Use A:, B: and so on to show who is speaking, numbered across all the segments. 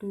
A: 2।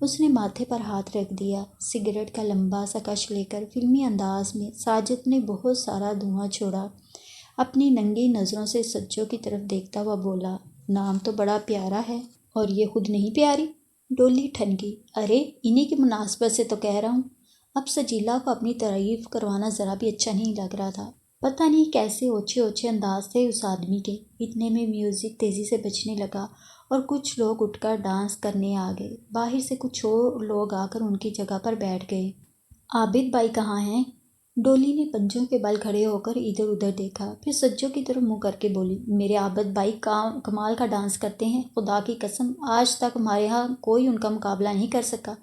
A: اس نے ماتھے پر ہاتھ رکھ دیا۔ سگریٹ کا لمبا سا کش لے کر فلمی انداز میں ساجد نے بہت سارا دھواں چھوڑا۔ اپنی ننگی نظروں سے سجو کی طرف دیکھتا ہوا بولا، نام تو بڑا پیارا ہے، اور یہ خود نہیں پیاری؟ ڈولی ٹھنکی، ارے انہی کی مناسبت سے تو کہہ رہا ہوں۔ اب سجیلا کو اپنی تعریف کروانا ذرا بھی اچھا نہیں لگ رہا تھا۔ پتہ نہیں کیسے اوچھے اوچھے انداز تھے اس آدمی کے۔ اتنے میں میوزک تیزی سے بجنے لگا اور کچھ لوگ اٹھ کر ڈانس کرنے آ گئے۔ باہر سے کچھ اور لوگ آ کر ان کی جگہ پر بیٹھ گئے۔ عابد بھائی کہاں ہیں؟ ڈولی نے پنجوں کے بل کھڑے ہو کر ادھر ادھر دیکھا، پھر سجو کی طرف منہ کر کے بولی، میرے عابد بھائی کمال کا ڈانس کرتے ہیں، خدا کی قسم آج تک ہمارے ہاں کوئی ان کا مقابلہ نہیں کر سکا۔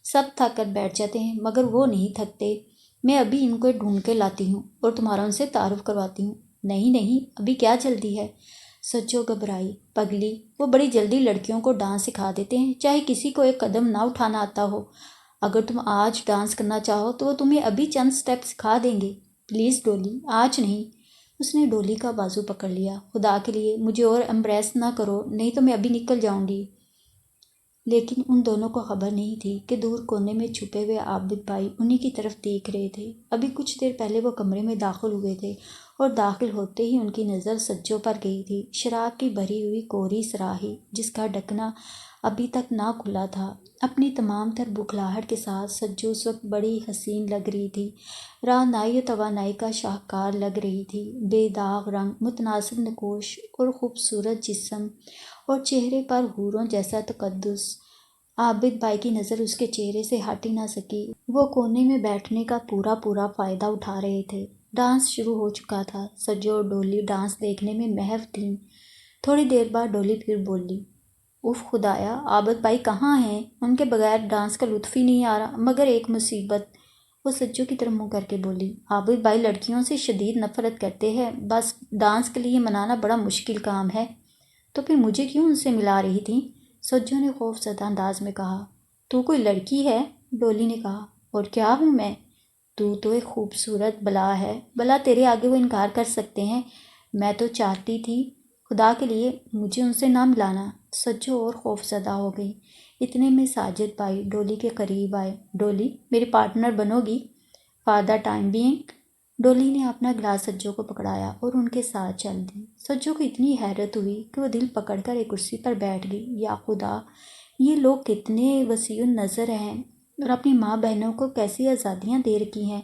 A: سب تھک کر بیٹھ جاتے ہیں مگر وہ نہیں تھکتے۔ میں ابھی ان کو ڈھونڈ کے لاتی ہوں اور تمہارا ان سے تعارف کرواتی ہوں۔ نہیں نہیں، ابھی کیا جلدی ہے؟ سجو گھبرائی، پگلی وہ بڑی جلدی لڑکیوں کو ڈانس سکھا دیتے ہیں، چاہے کسی کو ایک قدم نہ اٹھانا آتا ہو۔ اگر تم آج ڈانس کرنا چاہو تو وہ تمہیں ابھی چند سٹیپ سکھا دیں گے۔ پلیز ڈولی، آج نہیں۔ اس نے ڈولی کا بازو پکڑ لیا، خدا کے لیے مجھے اور امبریس نہ کرو، نہیں تو میں ابھی نکل جاؤں گی۔ لیکن ان دونوں کو خبر نہیں تھی کہ دور کونے میں چھپے ہوئے عابد بھائی انہی کی طرف دیکھ رہے تھے۔ ابھی کچھ دیر پہلے وہ کمرے میں داخل ہوئے تھے اور داخل ہوتے ہی ان کی نظر سجو پر گئی تھی، شراب کی بھری ہوئی کوری سراہی جس کا ڈھکنا ابھی تک نہ کھلا تھا۔ اپنی تمام تر بکھلاہٹ کے ساتھ سجو اس وقت بڑی حسین لگ رہی تھی، رعنائی و توانائی کا شاہکار لگ رہی تھی۔ بے داغ رنگ، متناسب نقوش اور خوبصورت جسم اور چہرے پر حوروں جیسا تقدس۔ عابد بھائی کی نظر اس کے چہرے سے ہٹ ہی نہ سکی۔ وہ کونے میں بیٹھنے کا پورا فائدہ اٹھا رہے تھے۔ ڈانس شروع ہو چکا تھا۔ سجو اور ڈولی ڈانس دیکھنے میں محو تھیں۔ تھوڑی دیر بعد ڈولی پھر بولی، اف خدایا، عابد بھائی کہاں ہیں؟ ان کے بغیر ڈانس کا لطف ہی نہیں آ رہا، مگر ایک مصیبت۔ وہ سجو کی طرف منہ کر کے بولی، عابد بھائی لڑکیوں سے شدید نفرت کرتے ہیں، بس ڈانس کے لیے منانا بڑا مشکل کام ہے۔ تو پھر مجھے کیوں ان سے ملا رہی تھی؟ سجو نے خوف زدہ انداز میں کہا۔ تو کوئی لڑکی ہے؟ ڈولی نے کہا۔ اور کیا ہوں میں؟ تو ایک خوبصورت بلا ہے، بلا تیرے آگے وہ انکار کر سکتے ہیں؟ میں تو چاہتی تھی، خدا کے لیے مجھے ان سے نہ ملانا۔ سجو اور خوف زدہ ہو گئی۔ اتنے میں ساجد بھائی ڈولی کے قریب آئے۔ ڈولی، میری پارٹنر بنو گی؟ For the time being. Dolly نے اپنا گلاس سجو کو پکڑایا اور ان کے ساتھ چل دی۔ سجو کو اتنی حیرت ہوئی کہ وہ دل پکڑ کر ایک کرسی پر بیٹھ گئی۔ یا خدا، یہ لوگ کتنے وسیع النظر ہیں اور اپنی ماں بہنوں کو کیسی آزادیاں دے رکھی ہیں۔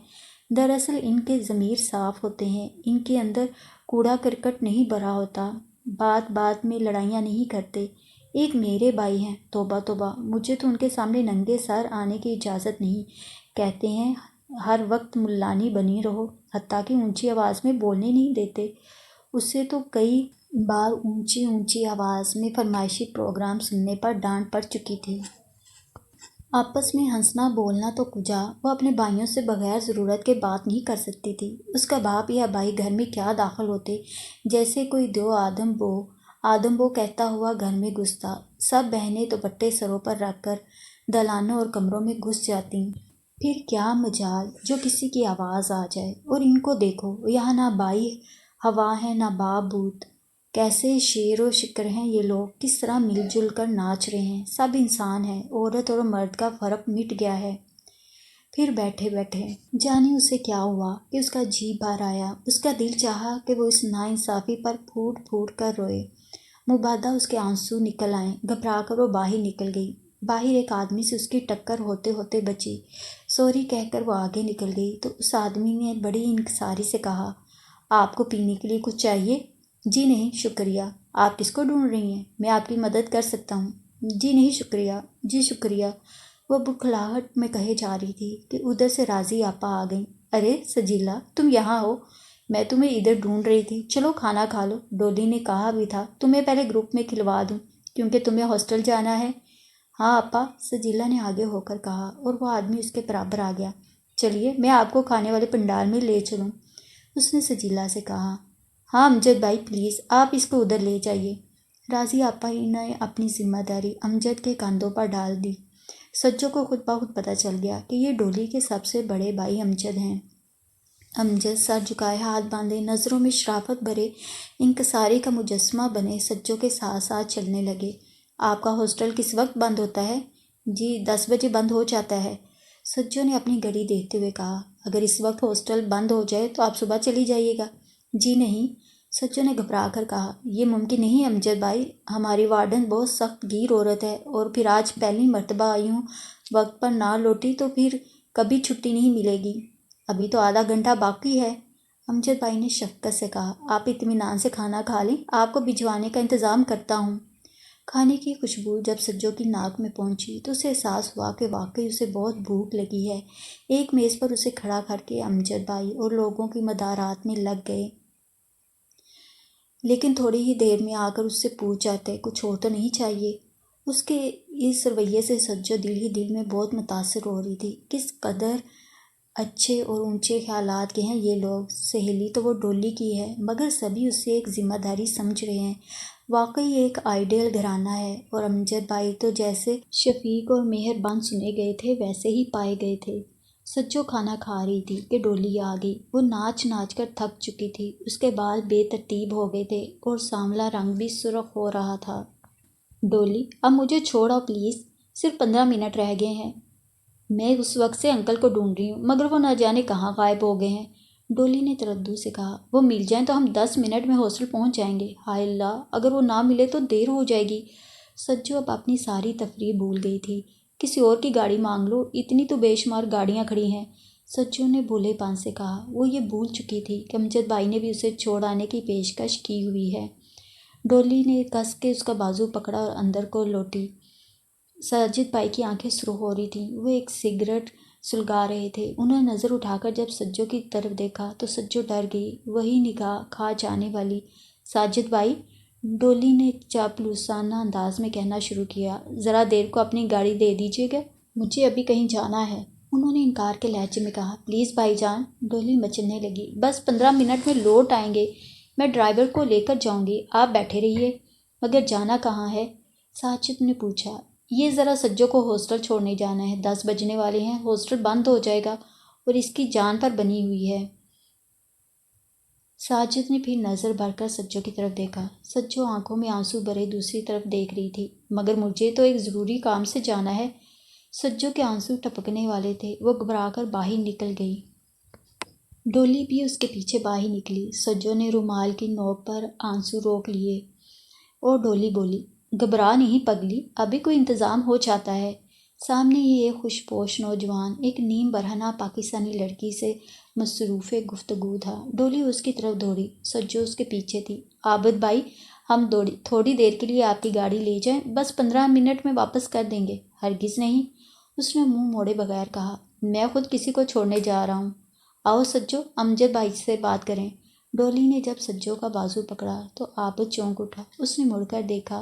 A: دراصل ان کے ضمیر صاف ہوتے ہیں، ان کے اندر کوڑا کرکٹ نہیں بھرا ہوتا، بات بات میں لڑائیاں نہیں کرتے۔ ایک میرے بھائی ہیں، توبہ توبہ، مجھے تو ان کے سامنے ننگے سر آنے کی اجازت نہیں۔ کہتے ہیں ہر وقت ملانی بنی رہو، حتیٰ کہ اونچی آواز میں بولنے نہیں دیتے۔ اس سے تو کئی بار اونچی آواز میں فرمائشی پروگرام سننے پر ڈانٹ پڑ چکی تھی۔ آپس میں ہنسنا بولنا تو کجا، وہ اپنے بھائیوں سے بغیر ضرورت کے بات نہیں کر سکتی تھی۔ اس کا باپ یا بھائی گھر میں کیا داخل ہوتے، جیسے کوئی دو آدم بو کہتا ہوا گھر میں گھستا۔ سب بہنیں دوپٹے سروں پر رکھ کر دالانوں اور کمروں میں گھس جاتیں۔ پھر کیا مجال جو کسی کی آواز آ جائے۔ اور ان کو دیکھو، یہاں نہ بائی ہوا ہے نہ باپ بھوت، کیسے شیر و شکر ہیں یہ لوگ، کس طرح مل جل کر ناچ رہے ہیں۔ سب انسان ہیں، عورت اور مرد کا فرق مٹ گیا ہے۔ پھر بیٹھے جانے اسے کیا ہوا کہ اس کا جی بھر آیا۔ اس کا دل چاہا کہ وہ اس ناانصافی پر پھوٹ پھوٹ کر روئے۔ مبادہ اس کے آنسو نکل آئیں۔ گھبرا کر وہ باہر نکل گئی۔ باہر ایک آدمی سے اس کی ٹکر ہوتے ہوتے بچی۔ سوری کہہ کر وہ آگے نکل گئی تو اس آدمی نے بڑی انکساری سے کہا، آپ کو پینے کے لیے کچھ چاہیے؟ جی نہیں شکریہ۔ آپ کس کو ڈھونڈ رہی ہیں؟ میں آپ کی مدد کر سکتا ہوں۔ جی نہیں شکریہ، جی شکریہ، وہ بکھلاہٹ میں کہے جا رہی تھی کہ ادھر سے راضی آپا آ گئیں۔ ارے سجیلا، تم یہاں ہو؟ میں تمہیں ادھر ڈھونڈ رہی تھی، چلو کھانا کھا لو۔ ڈولی نے کہا بھی تھا تمہیں پہلے گروپ میں کھلوا دوں کیونکہ تمہیں ہاسٹل جانا ہے۔ ہاں آپا، سجیلا نے آگے ہو کر کہا اور وہ آدمی اس کے برابر آ گیا۔ چلیے میں آپ کو کھانے والے پنڈال میں لے چلوں، اس نے سجیلا سے کہا۔ ہاں امجد بھائی پلیز، آپ اس کو ادھر لے جائیے۔ راضی آپا نے اپنی ذمہ داری امجد کے کاندھوں پر ڈال دی۔ سجو کو خود بخود پتہ چل گیا کہ یہ ڈولی کے سب سے بڑے بھائی امجد ہیں۔ امجد سر جھکائے ہاتھ باندھے نظروں میں شرافت بھرے انکساری کا مجسمہ بنے سجو کے ساتھ ساتھ چلنے لگے۔ آپ کا ہاسٹل کس وقت بند ہوتا ہے؟ جی 10 بجے بند ہو جاتا ہے۔ سجو نے اپنی گھڑی دیکھتے ہوئے کہا۔ اگر اس وقت ہاسٹل بند ہو جائے تو آپ صبح چلی جائیے گا؟ جی نہیں، سچو نے گھبرا کر کہا۔ یہ ممکن نہیں امجد بھائی، ہماری وارڈن بہت سخت گیر عورت ہے، اور پھر آج پہلی مرتبہ آئی ہوں، وقت پر نہ لوٹی تو پھر کبھی چھٹی نہیں ملے گی۔ ابھی تو آدھا گھنٹہ باقی ہے۔ امجد بھائی نے شفقت سے کہا۔ آپ اطمینان سے کھانا کھا لیں، آپ کو بھجوانے کا انتظام کرتا ہوں۔ کھانے کی خوشبو جب سجو کی ناک میں پہنچی تو اسے احساس ہوا کہ واقعی اسے بہت بھوک لگی ہے۔ ایک میز پر اسے کھڑا کر کے امجد بھائی اور لوگوں کی مدارات میں لگ گئے، لیکن تھوڑی ہی دیر میں آ کر اس سے پوچھ جاتے کچھ اور تو نہیں چاہیے۔ اس کے اس رویے سے سجو دل ہی دل میں بہت متاثر ہو رہی تھی۔ کس قدر اچھے اور اونچے خیالات کے ہیں یہ لوگ۔ سہیلی تو وہ ڈولی کی ہے، مگر سبھی اسے ایک ذمہ داری سمجھ رہے ہیں۔ واقعی ایک آئیڈیل گھرانہ ہے، اور امجد بھائی تو جیسے شفیق اور مہربان سنے گئے تھے ویسے ہی پائے گئے تھے۔ سجو کھانا کھا رہی تھی کہ ڈولی آ گئی۔ وہ ناچ ناچ کر تھک چکی تھی، اس کے بال بے ترتیب ہو گئے تھے اور سانولا رنگ بھی سرخ ہو رہا تھا۔ ڈولی اب مجھے چھوڑو پلیز، صرف 15 منٹ رہ گئے ہیں۔ میں اس وقت سے انکل کو ڈھونڈ رہی ہوں، مگر وہ نہ جانے کہاں غائب ہو گئے ہیں۔ ڈولی نے تردد سے کہا۔ وہ مل جائیں تو ہم 10 منٹ میں ہاسٹل پہنچ جائیں گے۔ ہائے اللہ، اگر وہ نہ ملے تو دیر ہو جائے گی۔ سجو اب اپنی ساری تفریح بھول گئی تھی۔ کسی اور کی گاڑی مانگ لو، اتنی تو بے شمار گاڑیاں کھڑی ہیں، سجو نے بھولے پان سے کہا۔ وہ یہ بھول چکی تھی کہ امجد بھائی نے بھی اسے چھوڑ آنے کی پیشکش کی ہوئی ہے۔ ڈولی نے کس کے اس کا بازو پکڑا اور اندر کو لوٹی۔ ساجد بھائی کی آنکھیں سرخ ہو رہی تھیں، وہ ایک سگریٹ سلگا رہے تھے۔ انہوں نے نظر اٹھا کر جب سجو کی طرف دیکھا تو سجو ڈر گئی، وہی نگاہ کھا جانے والی۔ ساجد بھائی، ڈولی نے چاپلوسانہ انداز میں کہنا شروع کیا، ذرا دیر کو اپنی گاڑی دے دیجیے گا، مجھے ابھی کہیں جانا ہے۔ انہوں نے انکار کے لہجے میں کہا، پلیز بھائی جان۔ ڈولی مچلنے لگی، بس 15 منٹ میں لوٹ آئیں گے، میں ڈرائیور کو لے کر جاؤں گی، آپ بیٹھے رہیے۔ مگر جانا کہاں ہے؟ ساجد نے پوچھا۔ یہ ذرا سجو کو ہاسٹل چھوڑنے جانا ہے، 10 بجنے والے ہیں، ہاسٹل بند ہو جائے گا اور اس کی جان پر بنی ہوئی ہے۔ ساجد نے پھر نظر بھر کر سجو کی طرف دیکھا۔ سجو آنکھوں میں آنسو بھرے دوسری طرف دیکھ رہی تھی۔ مگر مجھے تو ایک ضروری کام سے جانا ہے۔ سجو کے آنسو ٹپکنے والے تھے، وہ گھبرا کر باہر نکل گئی۔ ڈولی بھی اس کے پیچھے باہر نکلی۔ سجو نے رومال کی نوک پر آنسو روک لیے اور ڈولی بولی، گھبرا نہیں پگلی، ابھی کوئی انتظام ہو جاتا ہے۔ سامنے ہی ایک خوش پوش نوجوان ایک نیم برہنہ پاکستانی لڑکی سے مصروف گفتگو تھا۔ ڈولی اس کی طرف دوڑی، سجو اس کے پیچھے تھی۔ عابد بھائی، ہم تھوڑی دیر کے لیے آپ کی گاڑی لے جائیں، بس 15 منٹ میں واپس کر دیں گے۔ ہرگز نہیں، اس نے منہ موڑے بغیر کہا، میں خود کسی کو چھوڑنے جا رہا ہوں۔ آؤ سجو، امجد بھائی سے بات کریں۔ ڈولی نے جب سجو کا بازو پکڑا تو عابد چونک اٹھا۔ اس نے مڑ کر دیکھا،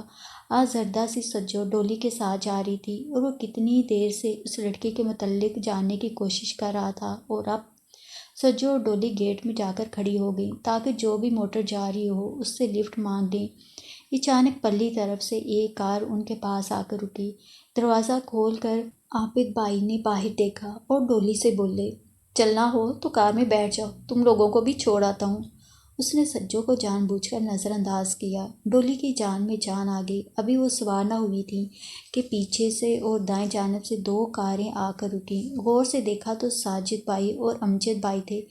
A: آزردہ سی سجو ڈولی کے ساتھ جا رہی تھی، اور وہ کتنی دیر سے اس لڑکی کے متعلق جاننے کی کوشش کر رہا تھا، اور اب سجو اور ڈولی گیٹ میں جا کر کھڑی ہو گئی تاکہ جو بھی موٹر جا رہی ہو اس سے لفٹ مانگ لیں۔ اچانک پرلی طرف سے ایک کار ان کے پاس آ کر رکی۔ دروازہ کھول کر عابد بھائی نے باہر دیکھا اور ڈولی سے بولے، چلنا ہو تو کار میں بیٹھ جاؤ، تم لوگوں کو بھی چھوڑ آتا ہوں۔ اس نے سجو کو جان بوجھ کر نظر انداز کیا۔ ڈولی کی جان میں جان آ گئی۔ ابھی وہ سوار نہ ہوئی تھی کہ پیچھے سے اور دائیں جانب سے 2 کاریں آ کر رکیں۔ غور سے دیکھا تو ساجد بھائی اور امجد بھائی تھے۔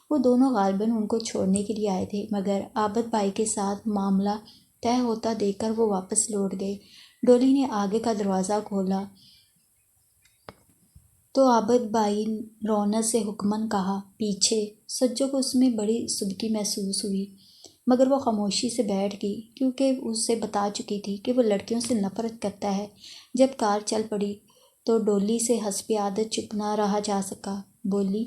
A: وہ دونوں غالباً ان کو چھوڑنے کے لیے آئے تھے، مگر عابد بھائی کے ساتھ معاملہ طے ہوتا دیکھ کر وہ واپس لوٹ گئے۔ ڈولی نے آگے کا دروازہ کھولا تو عابد بھائی رونق سے حکماً کہا، پیچھے۔ سجو کو اس میں بڑی سبکی محسوس ہوئی، مگر وہ خاموشی سے بیٹھ گئی، کیونکہ اس سے بتا چکی تھی کہ وہ لڑکیوں سے نفرت کرتا ہے۔ جب کار چل پڑی تو ڈولی سے حسب عادت چپ نہ رہا جا سکا۔ بولی،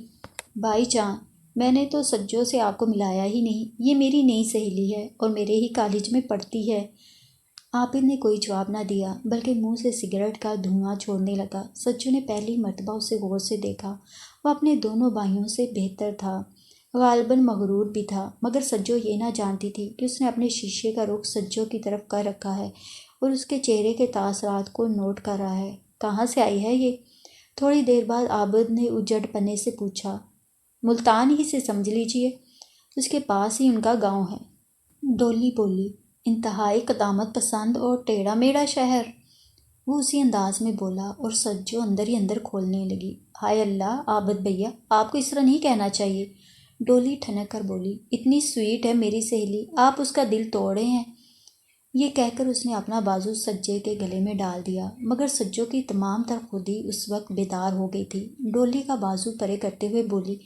A: بھائی جان، میں نے تو سجو سے آپ کو ملایا ہی نہیں، یہ میری نئی سہیلی ہے اور میرے ہی کالج میں پڑھتی ہے۔ عابد نے کوئی جواب نہ دیا، بلکہ منہ سے سگریٹ کا دھواں چھوڑنے لگا۔ سجو نے پہلی مرتبہ اسے غور سے دیکھا۔ وہ اپنے دونوں بھائیوں سے بہتر تھا، غالباً مغرور بھی تھا، مگر سجو یہ نہ جانتی تھی کہ اس نے اپنے شیشے کا رخ سجو کی طرف کر رکھا ہے اور اس کے چہرے کے تاثرات کو نوٹ کر رہا ہے۔ کہاں سے آئی ہے یہ؟ تھوڑی دیر بعد عابد نے اجڑ پنے سے پوچھا۔ ملتان ہی سے سمجھ لیجیے، اس کے پاس ہی ان کا گاؤں ہے۔ ڈولی بولی، انتہائی قدامت پسند اور ٹیڑھا میڑھا شہر۔ وہ اسی انداز میں بولا اور سجو اندر ہی اندر کھولنے لگی۔ ہائے اللہ عابد بھیا، آپ کو اس طرح نہیں کہنا چاہیے۔ ڈولی ٹھنک کر بولی، اتنی سویٹ ہے میری سہیلی، آپ اس کا دل توڑے ہیں۔ یہ کہہ کر اس نے اپنا بازو سجے کے گلے میں ڈال دیا، مگر سجو کی تمام تر خودی اس وقت بیدار ہو گئی تھی۔ ڈولی کا بازو پرے کرتے ہوئے بولی،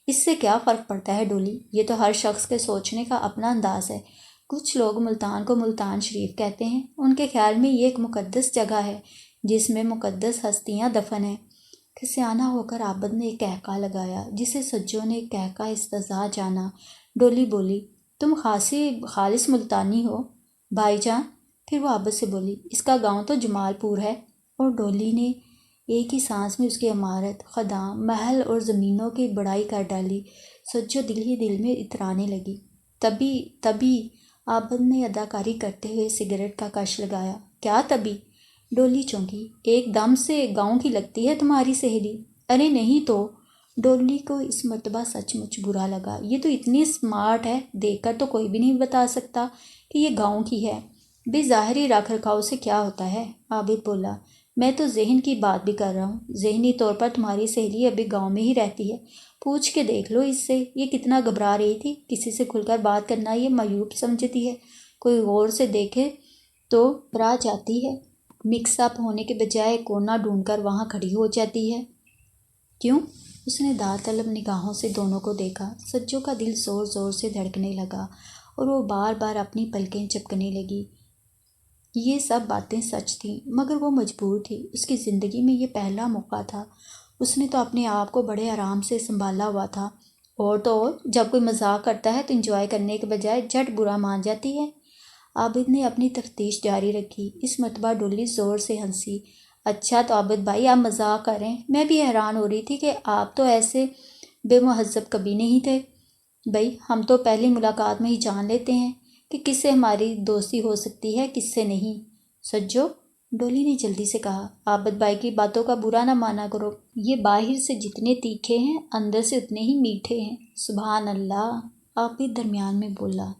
A: اس سے کیا فرق پڑتا ہے ڈولی، یہ تو ہر شخص کے سوچنے کا اپنا انداز ہے۔ کچھ لوگ ملتان کو ملتان شریف کہتے ہیں، ان کے خیال میں یہ ایک مقدس جگہ ہے جس میں مقدس ہستیاں دفن ہیں۔ کسیانہ ہو کر عابد نے ایک کہکا لگایا جسے سجو نے ایک کہکا استہزاء جانا۔ ڈولی بولی، تم خاصی خالص ملتانی ہو بھائی جان۔ پھر وہ عابد سے بولی، اس کا گاؤں تو جمال پور ہے، اور ڈولی نے ایک ہی سانس میں اس کی عمارت، خدام، محل اور زمینوں کی بڑائی کر ڈالی۔ سجو دل ہی دل میں اترانے لگی۔ تبھی عابد نے اداکاری کرتے ہوئے سگریٹ کا کش لگایا۔ کیا تبھی؟ ڈولی چونکی، ایک دم سے گاؤں کی لگتی ہے تمہاری سہیلی۔ ارے نہیں تو۔ ڈولی کو اس مرتبہ سچ مچ برا لگا، یہ تو اتنی اسمارٹ ہے، دیکھ کر تو کوئی بھی نہیں بتا سکتا کہ یہ گاؤں کی ہے۔ بے ظاہری رکھ رکھاؤ سے کیا ہوتا ہے؟ عابد بولا، میں تو ذہن کی بات بھی کر رہا ہوں۔ ذہنی طور پر تمہاری سہیلی ابھی گاؤں میں ہی رہتی ہے، پوچھ کے دیکھ لو اس سے، یہ کتنا گھبرا رہی تھی۔ کسی سے کھل کر بات کرنا یہ معیوب سمجھتی ہے، کوئی غور سے دیکھے تو گھبرا جاتی ہے، مکس اپ ہونے کے بجائے کونا ڈھونڈ کر وہاں کھڑی ہو جاتی ہے۔ کیوں؟ اس نے داوطلب نگاہوں سے دونوں کو دیکھا۔ سجو کا دل زور زور سے دھڑکنے لگا اور وہ بار بار اپنی پلکیں چپکنے لگی۔ یہ سب باتیں سچ تھیں، مگر وہ مجبور تھی، اس کی زندگی میں یہ پہلا موقع تھا۔ اس نے تو اپنے آپ کو بڑے آرام سے سنبھالا ہوا تھا، اور تو اور جب کوئی مذاق کرتا ہے تو انجوائے کرنے کے بجائے جھٹ برا مان جاتی ہے۔ عابد نے اپنی تفتیش جاری رکھی۔ اس مرتبہ ڈولی زور سے ہنسی۔ اچھا تو عابد بھائی آپ مذاق کر رہے ہیں، میں بھی حیران ہو رہی تھی کہ آپ تو ایسے بے مہذب کبھی نہیں تھے۔ بھائی ہم تو پہلی ملاقات میں ہی جان لیتے ہیں کہ کس سے ہماری دوستی ہو سکتی ہے کس سے نہیں۔ سجو، ڈولی نے جلدی سے کہا، عابد بھائی کی باتوں کا برا نہ مانا کرو، یہ باہر سے جتنے تیکھے ہیں اندر سے اتنے ہی میٹھے ہیں۔ سبحان اللہ، عابد درمیان میں بولا۔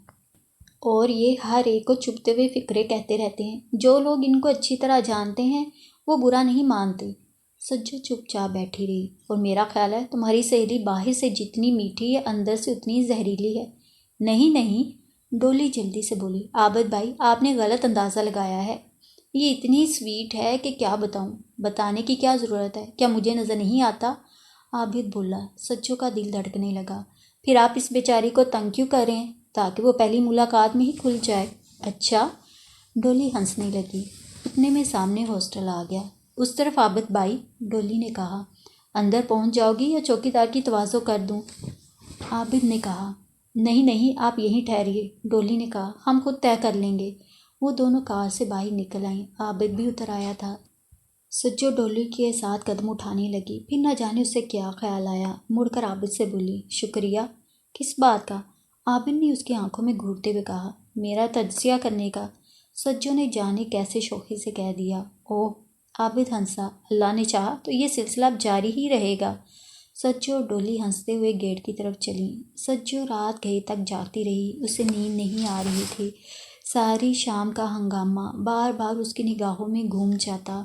A: اور یہ ہر ایک کو چھپتے ہوئے فقرے کہتے رہتے ہیں، جو لوگ ان کو اچھی طرح جانتے ہیں وہ برا نہیں مانتے۔ سجو چپ چاپ بیٹھی رہی۔ اور میرا خیال ہے تمہاری سہیلی باہر سے جتنی میٹھی ہے اندر سے اتنی زہریلی ہے۔ نہیں نہیں، ڈولی جلدی سے بولی، عابد بھائی آپ نے غلط اندازہ لگایا ہے، یہ اتنی سویٹ ہے کہ کیا بتاؤں۔ بتانے کی کیا ضرورت ہے، کیا مجھے نظر نہیں آتا؟ عابد بولا۔ سجو کا دل دھڑکنے لگا۔ پھر آپ اس بیچاری کو تنگ کیوں کر رہے ہیں، تاکہ وہ پہلی ملاقات میں ہی کھل جائے؟ اچھا، ڈولی ہنسنے لگی۔ اتنے میں سامنے ہاسٹل آ گیا۔ اس طرف عابد بھائی، ڈولی نے کہا، اندر پہنچ جاؤ گی یا چوکیدار کی تواضع کر دوں؟ عابد نے کہا، نہیں نہیں آپ یہیں ٹھہریے۔ ڈولی نے کہا، ہم خود طے کر لیں گے۔ وہ دونوں کار سے باہر نکل آئیں۔ عابد بھی اتر آیا تھا۔ سجو ڈولی کے ساتھ قدم اٹھانے لگی، پھر نہ جانے اسے کیا خیال آیا، مڑ کر عابد سے بولی، شکریہ۔ کس بات کا؟ عابد نے اس کی آنکھوں میں گھورتے ہوئے کہا، میرا تجزیہ کرنے کا۔ سجو نے جانے کیسے شوخی سے کہہ دیا۔ اوہ، عابد ہنسا، اللہ نے چاہا تو یہ سلسلہ اب جاری ہی رہے گا۔ سجو اور ڈولی ہنستے ہوئے گیٹ کی طرف چلیں۔ سجو رات گئے تک جاگتی رہی، اسے نیند نہیں آ رہی تھی۔ ساری شام کا ہنگامہ بار بار اس کی نگاہوں میں گھوم جاتا،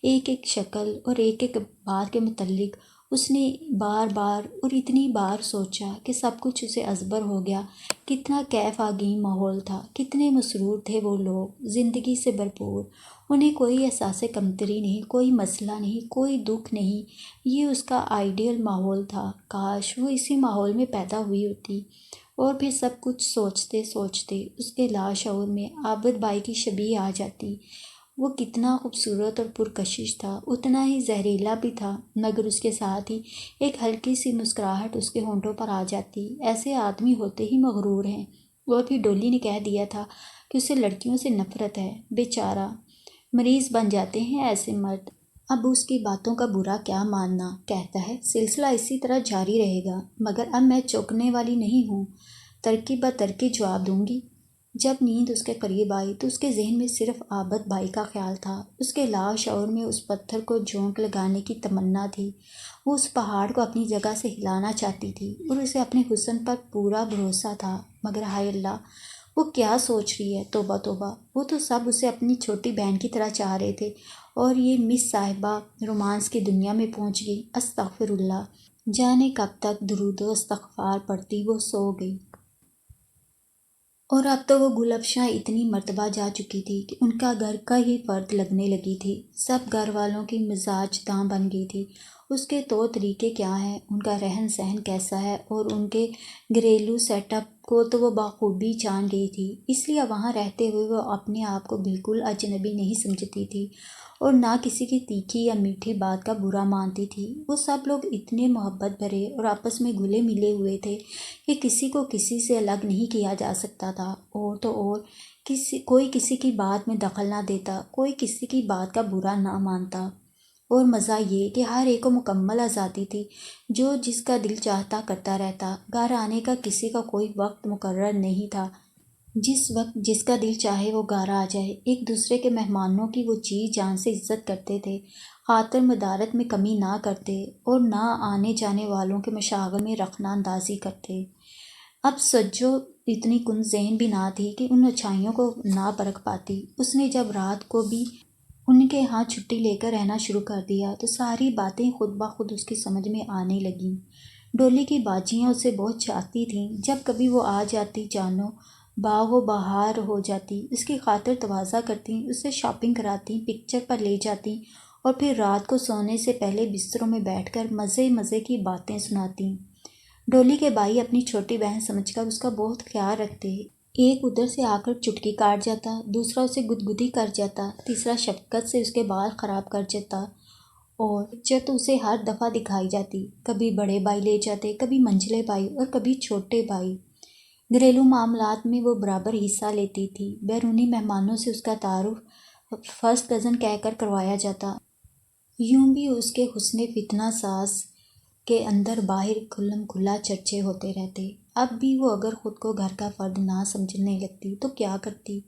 A: ایک ایک شکل اور ایک ایک بات کے متعلق اس نے بار بار اور اتنی بار سوچا کہ سب کچھ اسے ازبر ہو گیا۔ کتنا کیف آگیں ماحول تھا، کتنے مسرور تھے وہ لوگ، زندگی سے بھرپور، انہیں کوئی احساس کمتری نہیں، کوئی مسئلہ نہیں، کوئی دکھ نہیں۔ یہ اس کا آئیڈیل ماحول تھا، کاش وہ اسی ماحول میں پیدا ہوئی ہوتی۔ اور پھر سب کچھ سوچتے سوچتے اس کے لاشعور میں عابد بھائی کی شبیہ آ جاتی۔ وہ کتنا خوبصورت اور پرکشش تھا، اتنا ہی زہریلا بھی تھا، مگر اس کے ساتھ ہی ایک ہلکی سی مسکراہٹ اس کے ہونٹوں پر آ جاتی۔ ایسے آدمی ہوتے ہی مغرور ہیں۔ اور پھر ڈولی نے کہہ دیا تھا کہ اسے لڑکیوں سے نفرت ہے، بیچارہ مریض بن جاتے ہیں ایسے مرد۔ اب اس کی باتوں کا برا کیا ماننا، کہتا ہے سلسلہ اسی طرح جاری رہے گا، مگر اب میں چوکنے والی نہیں ہوں، ترقی بہ ترقی جواب دوں گی۔ جب نیند اس کے قریب آئی تو اس کے ذہن میں صرف عابد بھائی کا خیال تھا، اس کے لاشعور میں اس پتھر کو جھونک لگانے کی تمنا تھی۔ وہ اس پہاڑ کو اپنی جگہ سے ہلانا چاہتی تھی اور اسے اپنے حسن پر پورا بھروسہ تھا، مگر ہائے اللہ، وہ کیا سوچ رہی ہے، توبہ توبہ، وہ تو سب اسے اپنی چھوٹی بہن کی طرح چاہ رہے تھے اور یہ مس صاحبہ رومانس کی دنیا میں پہنچ گئی۔ استغفر اللہ، جانے کب تک درود و استغفار پڑھتی وہ سو گئی۔ اور اب تو وہ گل افشاں اتنی مرتبہ جا چکی تھی کہ ان کا گھر کا ہی فرد لگنے لگی تھی۔ سب گھر والوں کی مزاج داں بن گئی تھی۔ اس کے طور طریقے کیا ہیں، ان کا رہن سہن کیسا ہے، اور ان کے گھریلو سیٹ اپ کو تو وہ بخوبی جان گئی تھی۔ اس لیے وہاں رہتے ہوئے وہ اپنے آپ کو بالکل اجنبی نہیں سمجھتی تھی، اور نہ کسی کی تیکھی یا میٹھی بات کا برا مانتی تھی۔ وہ سب لوگ اتنے محبت بھرے اور آپس میں گھلے ملے ہوئے تھے کہ کسی کو کسی سے الگ نہیں کیا جا سکتا تھا، اور تو اور کوئی کسی کی بات میں دخل نہ دیتا، کوئی کسی کی بات کا برا نہ مانتا۔ اور مزہ یہ کہ ہر ایک کو مکمل آزادی تھی، جو جس کا دل چاہتا کرتا رہتا۔ گھر آنے کا کسی کا کوئی وقت مقرر نہیں تھا، جس وقت جس کا دل چاہے وہ گھر آ جائے۔ ایک دوسرے کے مہمانوں کی وہ جی جان سے عزت کرتے تھے، خاطر مدارت میں کمی نہ کرتے، اور نہ آنے جانے والوں کے مشاغل میں رخنہ اندازی کرتے۔ اب سجو اتنی کن ذہن بھی نہ تھی کہ ان اچھائیوں کو نہ پرکھ پاتی۔ اس نے جب رات کو بھی ان کے ہاں چھٹی لے کر رہنا شروع کر دیا تو ساری باتیں خود بخود اس کی سمجھ میں آنے لگیں۔ ڈولی کی باجیاں اسے بہت چاہتی تھیں۔ جب کبھی وہ آ جاتی، جانو باغ و بہار ہو جاتی، اس کی خاطر تواضع کرتی، اسے شاپنگ کراتی، پکچر پر لے جاتی، اور پھر رات کو سونے سے پہلے بستروں میں بیٹھ کر مزے مزے کی باتیں سناتی۔ ڈولی کے بھائی اپنی چھوٹی بہن سمجھ کر اس کا بہت خیال رکھتے۔ ایک ادھر سے آ کر چٹکی کاٹ جاتا، دوسرا اسے گدگدی کر جاتا، تیسرا شفقت سے اس کے بال خراب کر جاتا، اور پکچر تو اسے ہر دفعہ دکھائی جاتی۔ کبھی بڑے بھائی لے جاتے، کبھی منجلے بھائی، اور کبھی چھوٹے بھائی۔ گھریلو معاملات میں وہ برابر حصہ لیتی تھی۔ بیرونی مہمانوں سے اس کا تعارف فرسٹ کزن کہہ کر کروایا جاتا۔ یوں بھی اس کے حسن فتنہ ساز کے اندر باہر کھلم کھلا چرچے ہوتے رہتے۔ اب بھی وہ اگر خود کو گھر کا فرد نہ سمجھنے لگتی تو کیا کرتی؟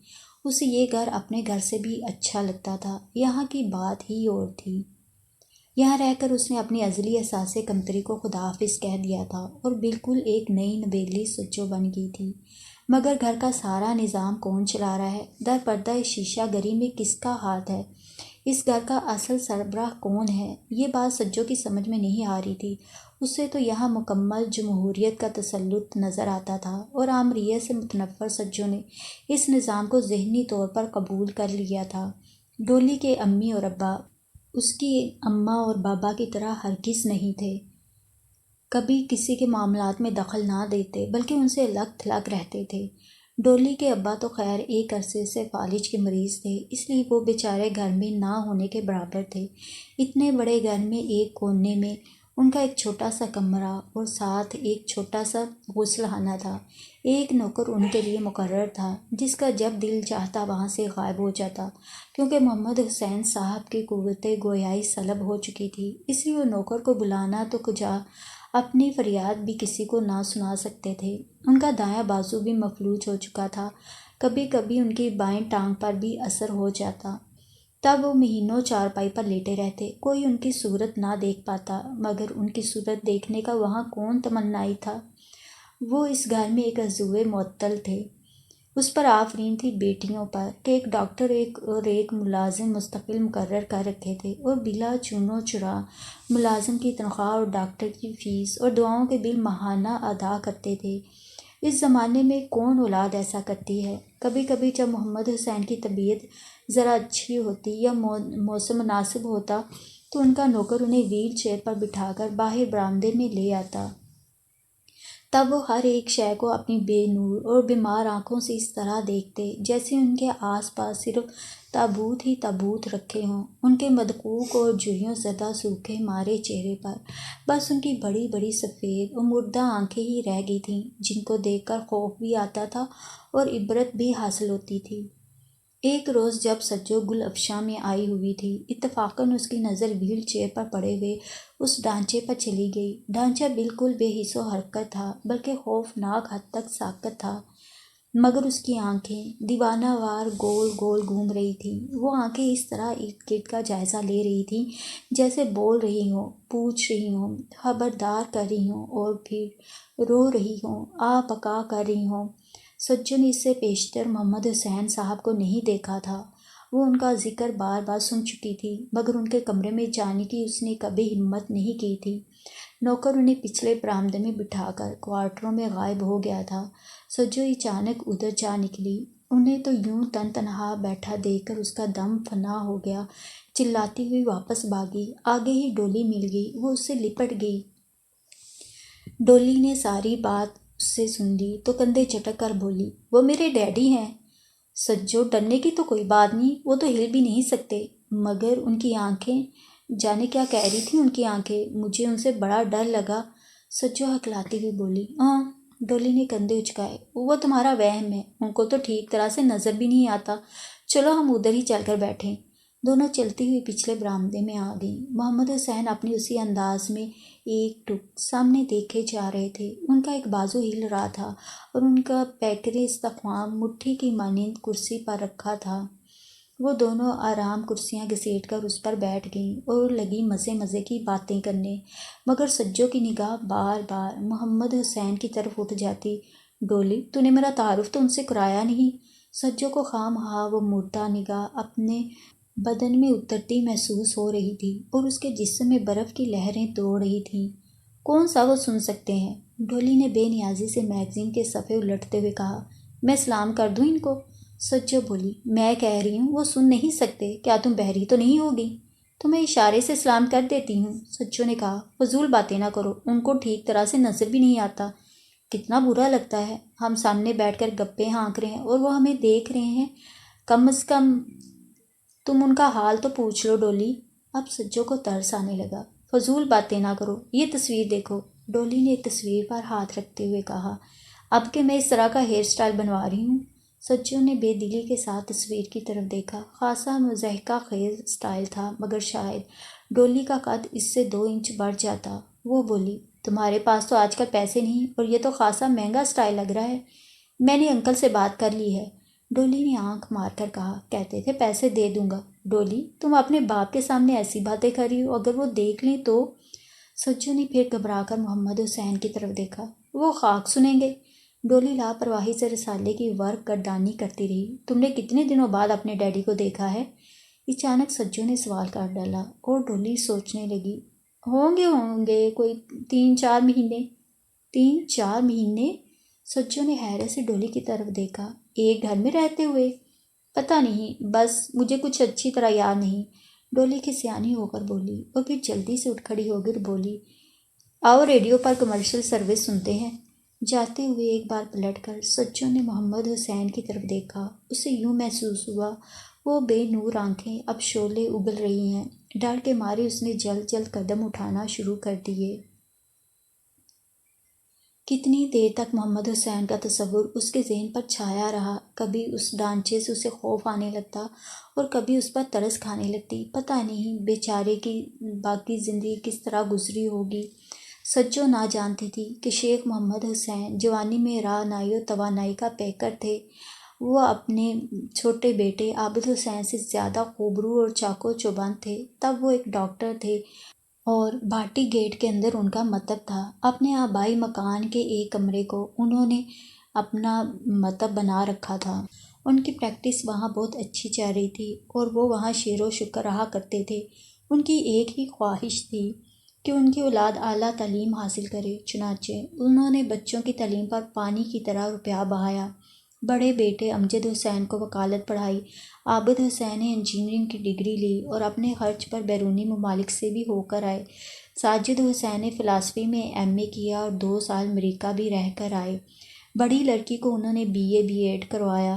A: اسے یہ گھر اپنے گھر سے بھی اچھا لگتا تھا۔ یہاں کی بات ہی اور تھی۔ یہاں رہ کر اس نے اپنی ازلی احساس کمتری کو خدا حافظ کہہ دیا تھا، اور بالکل ایک نئی نویلی سجو بن گئی تھی۔ مگر گھر کا سارا نظام کون چلا رہا ہے؟ در پردہ شیشہ گری میں کس کا ہاتھ ہے؟ اس گھر کا اصل سربراہ کون ہے؟ یہ بات سجو کی سمجھ میں نہیں آ رہی تھی۔ اسے تو یہاں مکمل جمہوریت کا تسلط نظر آتا تھا، اور آمریت سے متنفر سجو نے اس نظام کو ذہنی طور پر قبول کر لیا تھا۔ ڈولی کے امی اور ابا اس کی اماں اور بابا کی طرح ہرگز نہیں تھے، کبھی کسی کے معاملات میں دخل نہ دیتے، بلکہ ان سے الگ تھلگ رہتے تھے۔ ڈولی کے ابا تو خیر ایک عرصے سے فالج کے مریض تھے، اس لیے وہ بیچارے گھر میں نہ ہونے کے برابر تھے۔ اتنے بڑے گھر میں ایک کونے میں ان کا ایک چھوٹا سا کمرہ اور ساتھ ایک چھوٹا سا غسل خانہ تھا۔ ایک نوکر ان کے لیے مقرر تھا، جس کا جب دل چاہتا وہاں سے غائب ہو جاتا، کیونکہ محمد حسین صاحب کی قوت گویائی سلب ہو چکی تھی۔ اس لیے وہ نوکر کو بلانا تو کجا، اپنی فریاد بھی کسی کو نہ سنا سکتے تھے۔ ان کا دایاں بازو بھی مفلوج ہو چکا تھا، کبھی کبھی ان کی بائیں ٹانگ پر بھی اثر ہو جاتا۔ تب وہ مہینوں چارپائی پر لیٹے رہتے، کوئی ان کی صورت نہ دیکھ پاتا، مگر ان کی صورت دیکھنے کا وہاں کون تمنائی تھا؟ وہ اس گھر میں ایک عضوِ معطل تھے۔ اس پر آفرین تھی بیٹیوں پر کہ ایک ڈاکٹر اور ایک ملازم مستقل مقرر کر رکھے تھے، اور بلا چونو چرا ملازم کی تنخواہ اور ڈاکٹر کی فیس اور دواؤں کے بل ماہانہ ادا کرتے تھے۔ اس زمانے میں کون اولاد ایسا کرتی ہے؟ کبھی کبھی جب محمد حسین کی طبیعت ذرا اچھی ہوتی یا موسم مناسب ہوتا تو ان کا نوکر انہیں ویل چیئر پر بٹھا کر باہر برآمدے میں لے آتا۔ تب وہ ہر ایک شے کو اپنی بے نور اور بیمار آنکھوں سے اس طرح دیکھتے جیسے ان کے آس پاس صرف تابوت ہی تابوت رکھے ہوں۔ ان کے مدقوق اور جھریوں زدہ سوکھے مارے چہرے پر بس ان کی بڑی بڑی سفید اور مردہ آنکھیں ہی رہ گئی تھیں، جن کو دیکھ کر خوف بھی آتا تھا اور عبرت بھی حاصل ہوتی تھی۔ ایک روز جب سجو گل افشاں میں آئی ہوئی تھی، اتفاقاً اس کی نظر ویل چیئر پر پڑے ہوئے اس ڈھانچے پر چلی گئی۔ ڈھانچہ بالکل بے حس و حرکت تھا، بلکہ خوفناک حد تک ساکت تھا، مگر اس کی آنکھیں دیوانہ وار گول گول گھوم رہی تھیں۔ وہ آنکھیں اس طرح ارد گرد کا جائزہ لے رہی تھیں جیسے بول رہی ہوں، پوچھ رہی ہوں، خبردار کر رہی ہوں، اور پھر رو رہی ہوں، آہ بکا کر رہی ہوں۔ سجو نے اس سے پیشتر محمد حسین صاحب کو نہیں دیکھا تھا۔ وہ ان کا ذکر بار بار سن چکی تھی، مگر ان کے کمرے میں جانے کی اس نے کبھی ہمت نہیں کی تھی۔ نوکر انہیں پچھلے برآمدے میں بٹھا کر کوارٹروں میں غائب ہو گیا تھا۔ سجو اچانک ادھر جا نکلی۔ انہیں تو یوں تنہا بیٹھا دیکھ کر اس کا دم فنا ہو گیا۔ چلاتی ہوئی واپس بھاگی۔ آگے ہی ڈولی مل گئی، وہ اس سے لپٹ گئی۔ ڈولی نے ساری بات اس سے سن لی تو کندھے جھٹک کر بولی، وہ میرے ڈیڈی ہیں۔ سجو، ڈرنے کی تو کوئی بات نہیں، وہ تو ہل بھی نہیں سکتے۔ مگر ان کی آنکھیں، جانے کیا کہہ رہی تھیں ان کی آنکھیں، مجھے ان سے بڑا ڈر لگا۔ سجو ہکلاتی ہوئی بولی، ڈولی نے کندھے اچکائے، وہ تمہارا وہم ہے، ان کو تو ٹھیک طرح سے نظر بھی نہیں آتا، چلو ہم ادھر ہی چل کر بیٹھیں۔ دونوں چلتی ہوئی پچھلے برآمدے میں آ گئیں۔ محمد حسین اپنے اسی انداز میں ایک ٹک سامنے دیکھے جا رہے تھے۔ ان کا ایک بازو ہل رہا تھا اور ان کا پیکرے استحکام مٹھی کی مانند کرسی پر رکھا تھا۔ وہ دونوں آرام کرسیاں گھسیٹ کر اس پر بیٹھ گئیں اور لگی مزے کی باتیں کرنے، مگر سجو کی نگاہ بار بار محمد حسین کی طرف اٹھ جاتی۔ ڈولی، تو نے میرا تعارف تو ان سے کرایا نہیں۔ سجو کو خواہ مخواہ وہ مردہ نگاہ اپنے بدن میں اترتی محسوس ہو رہی تھی اور اس کے جسم میں برف کی لہریں دوڑ رہی تھیں۔ کون سا وہ سن سکتے ہیں؟ ڈولی نے بے نیازی سے میگزین کے صفحے الٹتے ہوئے کہا، میں سلام کر دوں ان کو؟ سجو بولی، میں کہہ رہی ہوں وہ سن نہیں سکتے، کیا تم بہری تو نہیں ہوگی؟ تو میں اشارے سے سلام کر دیتی ہوں۔ سجو نے کہا، فضول باتیں نہ کرو، ان کو ٹھیک طرح سے نظر بھی نہیں آتا۔ کتنا برا لگتا ہے، ہم سامنے بیٹھ کر گپے ہانک رہے ہیں اور وہ ہمیں دیکھ رہے ہیں۔ کم از کم تم ان کا حال تو پوچھ لو ڈولی۔ اب سجو کو ترس آنے لگا۔ فضول باتیں نہ کرو، یہ تصویر دیکھو۔ ڈولی نے ایک تصویر پر ہاتھ رکھتے ہوئے کہا، اب کہ میں اس طرح کا ہیئر سٹائل بنوا رہی ہوں۔ سجو نے بے دلی کے ساتھ تصویر کی طرف دیکھا۔ خاصا مضحکہ خیز سٹائل تھا، مگر شاید ڈولی کا قد اس سے 2 انچ بڑھ جاتا۔ وہ بولی، تمہارے پاس تو آج کل پیسے نہیں اور یہ تو خاصا مہنگا سٹائل لگ رہا ہے۔ میں نے انکل سے بات کر لی ہے۔ ڈولی نے آنکھ مار کر کہا، کہتے تھے پیسے دے دوں گا۔ ڈولی، تم اپنے باپ کے سامنے ایسی باتیں کر رہی ہو، اگر وہ دیکھ لیں تو؟ سجو نے پھر گھبرا کر محمد حسین کی طرف دیکھا۔ وہ خاک سنیں گے۔ ڈولی لاپرواہی سے رسالے کی ورق گردانی کرتی رہی۔ تم نے کتنے دنوں بعد اپنے ڈیڈی کو دیکھا ہے؟ اچانک سجو نے سوال کر ڈالا اور ڈولی سوچنے لگی۔ ہوں گے کوئی 3-4 مہینے۔ 3-4 مہینے؟ سجو نے حیرت سے ڈولی کی طرف دیکھا۔ ایک گھر میں رہتے ہوئے؟ پتہ نہیں، بس مجھے کچھ اچھی طرح یاد نہیں۔ ڈولی کی سیانی ہو کر بولی اور پھر جلدی سے اٹھ کھڑی ہو کر بولی، آؤ ریڈیو پر کمرشل سروس سنتے ہیں۔ جاتے ہوئے ایک بار پلٹ کر سجو نے محمد حسین کی طرف دیکھا۔ اسے یوں محسوس ہوا وہ بے نور آنکھیں اب شعلے اگل رہی ہیں۔ ڈر کے مارے اس نے جلد قدم اٹھانا شروع کر دیے۔ کتنی دیر تک محمد حسین کا تصور اس کے ذہن پر چھایا رہا۔ کبھی اس ڈھانچے سے اسے خوف آنے لگتا اور کبھی اس پر ترس کھانے لگتی۔ پتہ نہیں بیچارے کی باقی زندگی کس طرح گزری ہوگی۔ سجو نہ جانتی تھی کہ شیخ محمد حسین جوانی میں رعنائی و توانائی کا پیکر تھے۔ وہ اپنے چھوٹے بیٹے عابد حسین سے زیادہ خوبرو اور چاق و چوبند تھے۔ تب وہ ایک ڈاکٹر تھے اور بھاٹی گیٹ کے اندر ان کا مکتب تھا۔ اپنے آبائی مکان کے ایک کمرے کو انہوں نے اپنا مکتب بنا رکھا تھا۔ ان کی پریکٹس وہاں بہت اچھی چل رہی تھی اور وہ وہاں شیر و شکر رہا کرتے تھے۔ ان کی ایک ہی خواہش تھی کہ ان کی اولاد اعلیٰ تعلیم حاصل کرے۔ چنانچہ انہوں نے بچوں کی تعلیم پر پانی کی طرح روپیہ بہایا۔ بڑے بیٹے امجد حسین کو وکالت پڑھائی۔ عابد حسین نے انجینئرنگ کی ڈگری لی اور اپنے خرچ پر بیرونی ممالک سے بھی ہو کر آئے۔ ساجد حسین نے فلسفی میں ایم اے کیا اور 2 سال امریکہ بھی رہ کر آئے۔ بڑی لڑکی کو انہوں نے بی اے بی ایڈ کروایا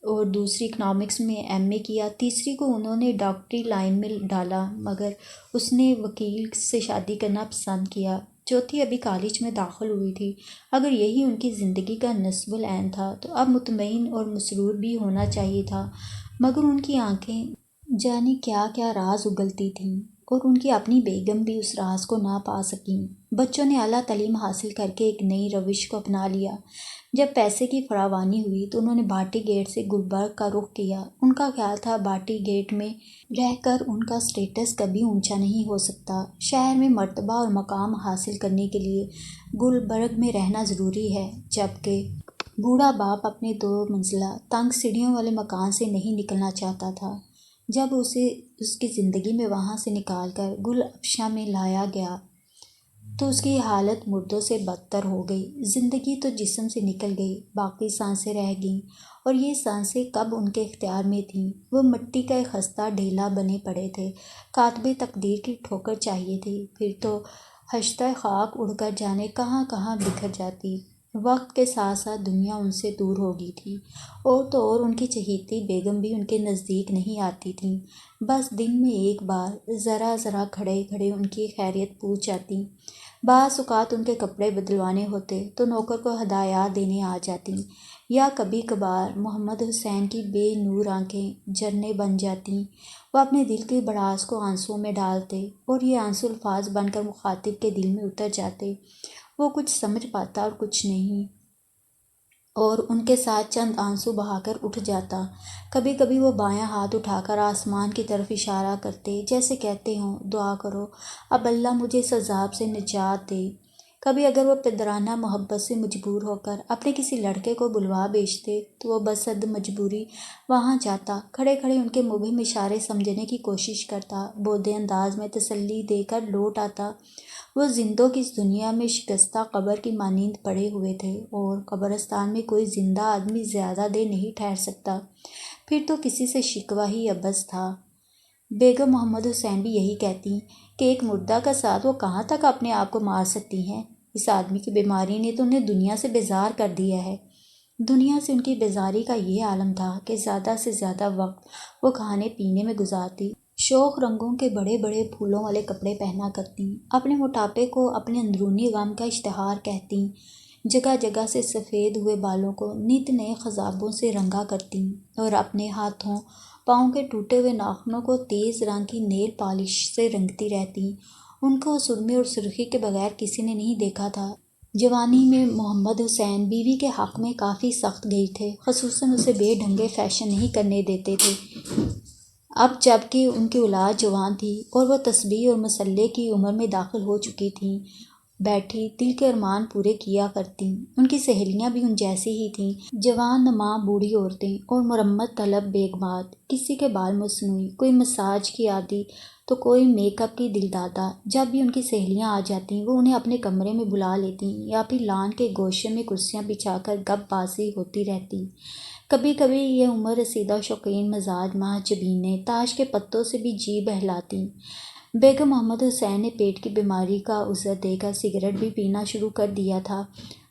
A: اور دوسری اکنامکس میں ایم اے کیا۔ تیسری کو انہوں نے ڈاکٹری لائن میں ڈالا، مگر اس نے وکیل سے شادی کرنا پسند کیا۔ چوتھی ابھی کالج میں داخل ہوئی تھی۔ اگر یہی ان کی زندگی کا نصب العین تھا تو اب مطمئن اور مسرور بھی ہونا چاہیے تھا، مگر ان کی آنکھیں جانے کیا کیا راز اگلتی تھیں اور ان کی اپنی بیگم بھی اس راز کو نہ پا سکیں۔ بچوں نے اعلیٰ تعلیم حاصل کر کے ایک نئی روش کو اپنا لیا۔ جب پیسے کی فراوانی ہوئی تو انہوں نے بھاٹی گیٹ سے گلبرگ کا رخ کیا۔ ان کا خیال تھا بھاٹی گیٹ میں رہ کر ان کا سٹیٹس کبھی اونچا نہیں ہو سکتا۔ شہر میں مرتبہ اور مقام حاصل کرنے کے لیے گلبرگ میں رہنا ضروری ہے، جبکہ بوڑھا باپ اپنے 2 منزلہ تنگ سیڑھیوں والے مکان سے نہیں نکلنا چاہتا تھا۔ جب اسے اس کی زندگی میں وہاں سے نکال کر گل افشاں میں لایا گیا تو اس کی حالت مردوں سے بدتر ہو گئی۔ زندگی تو جسم سے نکل گئی، باقی سانسیں رہ گئیں، اور یہ سانسیں کب ان کے اختیار میں تھیں؟ وہ مٹی کا ایک خستہ ڈھیلا بنے پڑے تھے۔ کاتب تقدیر کی ٹھوکر چاہیے تھی، پھر تو خشتۂ خاک اڑ کر جانے کہاں کہاں بکھر جاتی۔ وقت کے ساتھ ساتھ دنیا ان سے دور ہو گئی تھی، اور تو اور ان کی چہیتی بیگم بھی ان کے نزدیک نہیں آتی تھیں۔ بس دن میں ایک بار ذرا ذرا کھڑے کھڑے ان کی خیریت پوچھ جاتی۔ بعض اوقات ان کے کپڑے بدلوانے ہوتے تو نوکر کو ہدایات دینے آ جاتی، یا کبھی کبھار محمد حسین کی بے نور آنکھیں جھرنے بن جاتیں۔ وہ اپنے دل کی بڑاس کو آنسوؤں میں ڈالتے، اور یہ آنسو الفاظ بن کر مخاطب کے دل میں اتر جاتے۔ وہ کچھ سمجھ پاتا اور کچھ نہیں، اور ان کے ساتھ چند آنسو بہا کر اٹھ جاتا۔ کبھی کبھی وہ بایاں ہاتھ اٹھا کر آسمان کی طرف اشارہ کرتے، جیسے کہتے ہوں، دعا کرو اب اللہ مجھے اس عذاب سے نجات دے۔ کبھی اگر وہ پدرانہ محبت سے مجبور ہو کر اپنے کسی لڑکے کو بلوا بھیجتے تو وہ بصد مجبوری وہاں جاتا، کھڑے کھڑے ان کے مبہم اشارے سمجھنے کی کوشش کرتا، بودے انداز میں تسلی دے کر لوٹ آتا۔ وہ زندوں کی اس دنیا میں شکستہ قبر کی مانند پڑے ہوئے تھے، اور قبرستان میں کوئی زندہ آدمی زیادہ دیر نہیں ٹھہر سکتا، پھر تو کسی سے شکوہ ہی عبث تھا۔ بیگم محمد حسین بھی یہی کہتی کہ ایک مردہ کا ساتھ وہ کہاں تک اپنے آپ کو مار سکتی ہیں؟ اس آدمی کی بیماری نے تو انہیں دنیا سے بیزار کر دیا ہے۔ دنیا سے ان کی بیزاری کا یہ عالم تھا کہ زیادہ سے زیادہ وقت وہ کھانے پینے میں گزارتی، شوخ رنگوں کے بڑے بڑے پھولوں والے کپڑے پہنا کرتی، اپنے موٹاپے کو اپنے اندرونی غم کا اشتہار کہتی، جگہ جگہ سے سفید ہوئے بالوں کو نت نئے خضابوں سے رنگا کرتی، اور اپنے ہاتھوں پاؤں کے ٹوٹے ہوئے ناخنوں کو تیز رنگ کی نیل پالش سے رنگتی رہتی۔ ان کو سرمے اور سرخی کے بغیر کسی نے نہیں دیکھا تھا۔ جوانی میں محمد حسین بیوی کے حق میں کافی سخت گیر تھے، خصوصاً اسے بے ڈھنگے فیشن نہیں کرنے دیتے تھے۔ اب جب کہ ان کی اولاد جوان تھی اور وہ تسبیح اور مصلے کی عمر میں داخل ہو چکی تھیں، بیٹھی دل کے ارمان پورے کیا کرتیں۔ ان کی سہیلیاں بھی ان جیسی ہی تھیں، جوان نما بوڑھی عورتیں اور مرمت طلب بیگمات، کسی کے بال مصنوعی، کوئی مساج کی عادی تو کوئی میک اپ کی دل دادا۔ جب بھی ان کی سہیلیاں آ جاتیں وہ انہیں اپنے کمرے میں بلا لیتیں، یا پھر لان کے گوشے میں کرسیاں بچھا کر گپ بازی ہوتی رہتی۔ کبھی کبھی یہ عمر رسیدہ شوقین مزاج محجبینیں تاش کے پتوں سے بھی جی بہلاتیں۔ بیگم محمد حسین نے پیٹ کی بیماری کا عذر دے کر سگریٹ بھی پینا شروع کر دیا تھا۔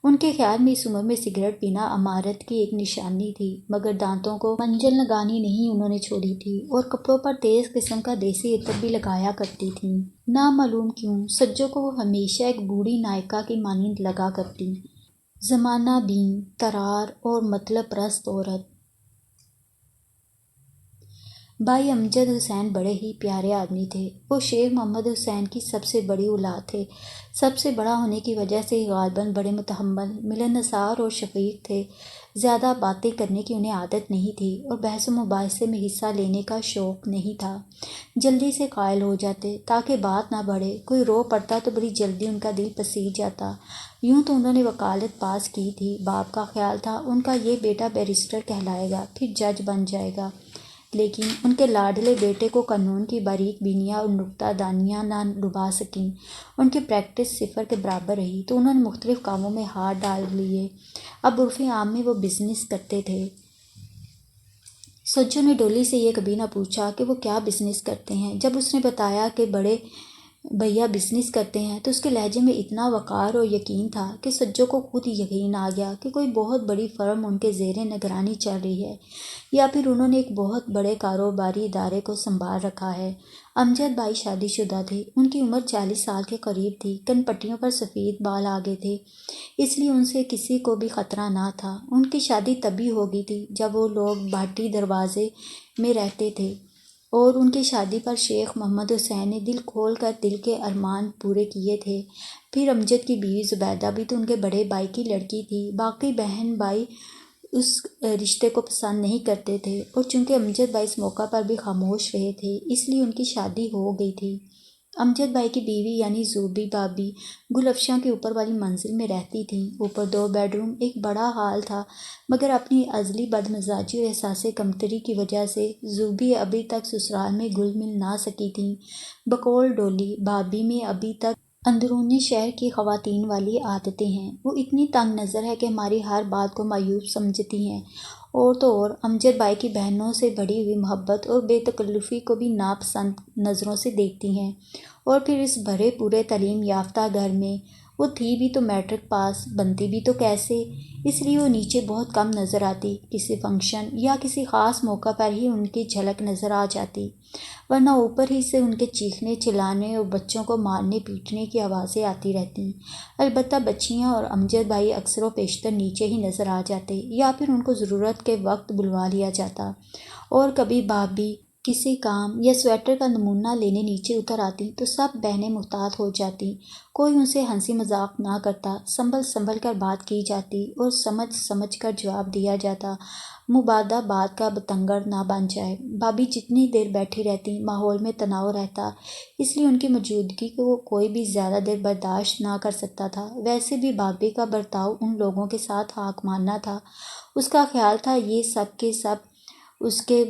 A: ان کے خیال میں اس عمر میں سگریٹ پینا امارت کی ایک نشانی تھی، مگر دانتوں کو منجن لگانی نہیں انہوں نے چھوڑی تھی، اور کپڑوں پر تیز قسم کا دیسی عطر بھی لگایا کرتی تھیں۔ نامعلوم کیوں سجوں کو وہ ہمیشہ ایک بوڑھی نائکا کی مانند لگا کرتی، زمانہ بین، ترار اور مطلب پرست عورت۔ بھائی امجد حسین بڑے ہی پیارے آدمی تھے۔ وہ شیخ محمد حسین کی سب سے بڑی اولاد تھے۔ سب سے بڑا ہونے کی وجہ سے غالباً بڑے متحمل، ملنسار اور شفیق تھے۔ زیادہ باتیں کرنے کی انہیں عادت نہیں تھی، اور بحث و مباحثے میں حصہ لینے کا شوق نہیں تھا۔ جلدی سے قائل ہو جاتے تاکہ بات نہ بڑھے، کوئی رو پڑتا تو بڑی جلدی ان کا دل پسیج جاتا۔ یوں تو انہوں نے وکالت پاس کی تھی، باپ کا خیال تھا ان کا یہ بیٹا بیرسٹر کہلائے گا، پھر جج بن جائے گا، لیکن ان کے لاڈلے بیٹے کو قانون کی باریک بینیاں اور نکتہ دانیاں نہ لبھا سکیں۔ ان کی پریکٹس صفر کے برابر رہی تو انہوں نے مختلف کاموں میں ہاتھ ڈال لیے۔ اب عرف عام میں وہ بزنس کرتے تھے۔ سجو نے ڈولی سے یہ کبھی نہ پوچھا کہ وہ کیا بزنس کرتے ہیں۔ جب اس نے بتایا کہ بڑے بھیا بزنس کرتے ہیں تو اس کے لہجے میں اتنا وقار اور یقین تھا کہ سجو کو خود یقین آ گیا کہ کوئی بہت بڑی فرم ان کے زیر نگرانی چل رہی ہے، یا پھر انہوں نے ایک بہت بڑے کاروباری ادارے کو سنبھال رکھا ہے۔ امجد بھائی شادی شدہ تھے، ان کی عمر 40 سال کے قریب تھی، کن پٹیوں پر سفید بال آ گئے تھے، اس لیے ان سے کسی کو بھی خطرہ نہ تھا۔ ان کی شادی تبھی ہو گئی تھی جب وہ لوگ بھاٹی دروازے میں رہتے تھے، اور ان کی شادی پر شیخ محمد حسین نے دل کھول کر دل کے ارمان پورے کیے تھے۔ پھر امجد کی بیوی زبیدہ بھی تو ان کے بڑے بھائی کی لڑکی تھی۔ باقی بہن بھائی اس رشتے کو پسند نہیں کرتے تھے، اور چونکہ امجد بھائی اس موقع پر بھی خاموش رہے تھے، اس لیے ان کی شادی ہو گئی تھی۔ امجد بھائی کی بیوی یعنی زوبی بابی گل افشاں کے اوپر والی منزل میں رہتی تھیں۔ اوپر 2 بیڈ روم، ایک بڑا ہال تھا، مگر اپنی ازلی بدمزاجی اور احساس کمتری کی وجہ سے زوبی ابھی تک سسرال میں گل مل نہ سکی تھیں۔ بقول ڈولی، بابی میں ابھی تک اندرونی شہر کی خواتین والی عادتیں ہیں۔ وہ اتنی تنگ نظر ہے کہ ہماری ہر بات کو معیوب سمجھتی ہیں، اور تو اور امجد بھائی کی بہنوں سے بڑھی ہوئی محبت اور بے تکلفی کو بھی ناپسند نظروں سے دیکھتی ہیں۔ اور پھر اس بھرے پورے تعلیم یافتہ گھر میں وہ تھی بھی تو میٹرک پاس، بنتی بھی تو کیسے؟ اس لیے وہ نیچے بہت کم نظر آتی، کسی فنکشن یا کسی خاص موقع پر ہی ان کی جھلک نظر آ جاتی، ورنہ اوپر ہی سے ان کے چیخنے چلانے اور بچوں کو مارنے پیٹنے کی آوازیں آتی رہتیں۔ البتہ بچیاں اور امجد بھائی اکثر و بیشتر نیچے ہی نظر آ جاتے، یا پھر ان کو ضرورت کے وقت بلوا لیا جاتا، اور کبھی بھابھی کسی کام یا سویٹر کا نمونہ لینے نیچے اتر آتی تو سب بہنیں محتاط ہو جاتی، کوئی ان سے ہنسی مذاق نہ کرتا، سنبھل سنبھل کر بات کی جاتی اور سمجھ سمجھ کر جواب دیا جاتا، مبادہ بات کا بتنگڑ نہ بن جائے۔ بھابھی جتنی دیر بیٹھی رہتی ماحول میں تناؤ رہتا، اس لیے ان کی موجودگی کو کوئی بھی زیادہ دیر برداشت نہ کر سکتا تھا۔ ویسے بھی بھابھی کا برتاؤ ان لوگوں کے ساتھ حاکمانہ تھا، اس کا خیال تھا یہ سب کے سب اس کے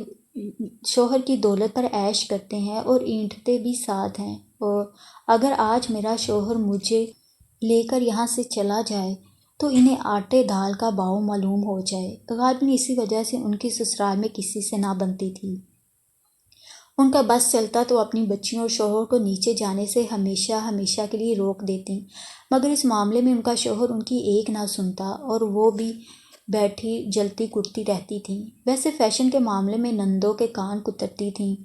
A: شوہر کی دولت پر عیش کرتے ہیں اور اینٹھتے بھی ساتھ ہیں، اور اگر آج میرا شوہر مجھے لے کر یہاں سے چلا جائے تو انہیں آٹے دال کا باؤ معلوم ہو جائے۔ غالباً اسی وجہ سے ان کی سسرال میں کسی سے نہ بنتی تھی۔ ان کا بس چلتا تو اپنی بچیوں اور شوہر کو نیچے جانے سے ہمیشہ ہمیشہ کے لیے روک دیتی، مگر اس معاملے میں ان کا شوہر ان کی ایک نہ سنتا، اور وہ بھی بیٹھی جلتی کٹتی رہتی تھیں۔ ویسے فیشن کے معاملے میں نندوں کے کان کترتی تھیں،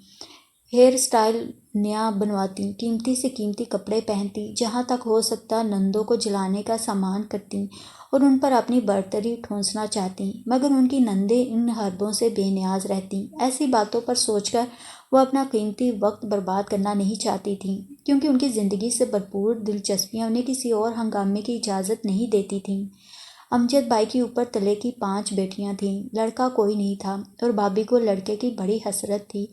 A: ہیئر سٹائل نیا بنواتی، قیمتی سے قیمتی کپڑے پہنتی، جہاں تک ہو سکتا نندوں کو جلانے کا سامان کرتی اور ان پر اپنی برتری ٹھونسنا چاہتی، مگر ان کی نندیں ان حربوں سے بے نیاز رہتیں۔ ایسی باتوں پر سوچ کر وہ اپنا قیمتی وقت برباد کرنا نہیں چاہتی تھیں، کیونکہ ان کی زندگی سے بھرپور دلچسپیاں انہیں کسی اور ہنگامے کی اجازت نہیں دیتی تھیں۔ امجد بھائی کی اوپر تلے کی 5 بیٹیاں تھیں، لڑکا کوئی نہیں تھا، اور بھابھی کو لڑکے کی بڑی حسرت تھی۔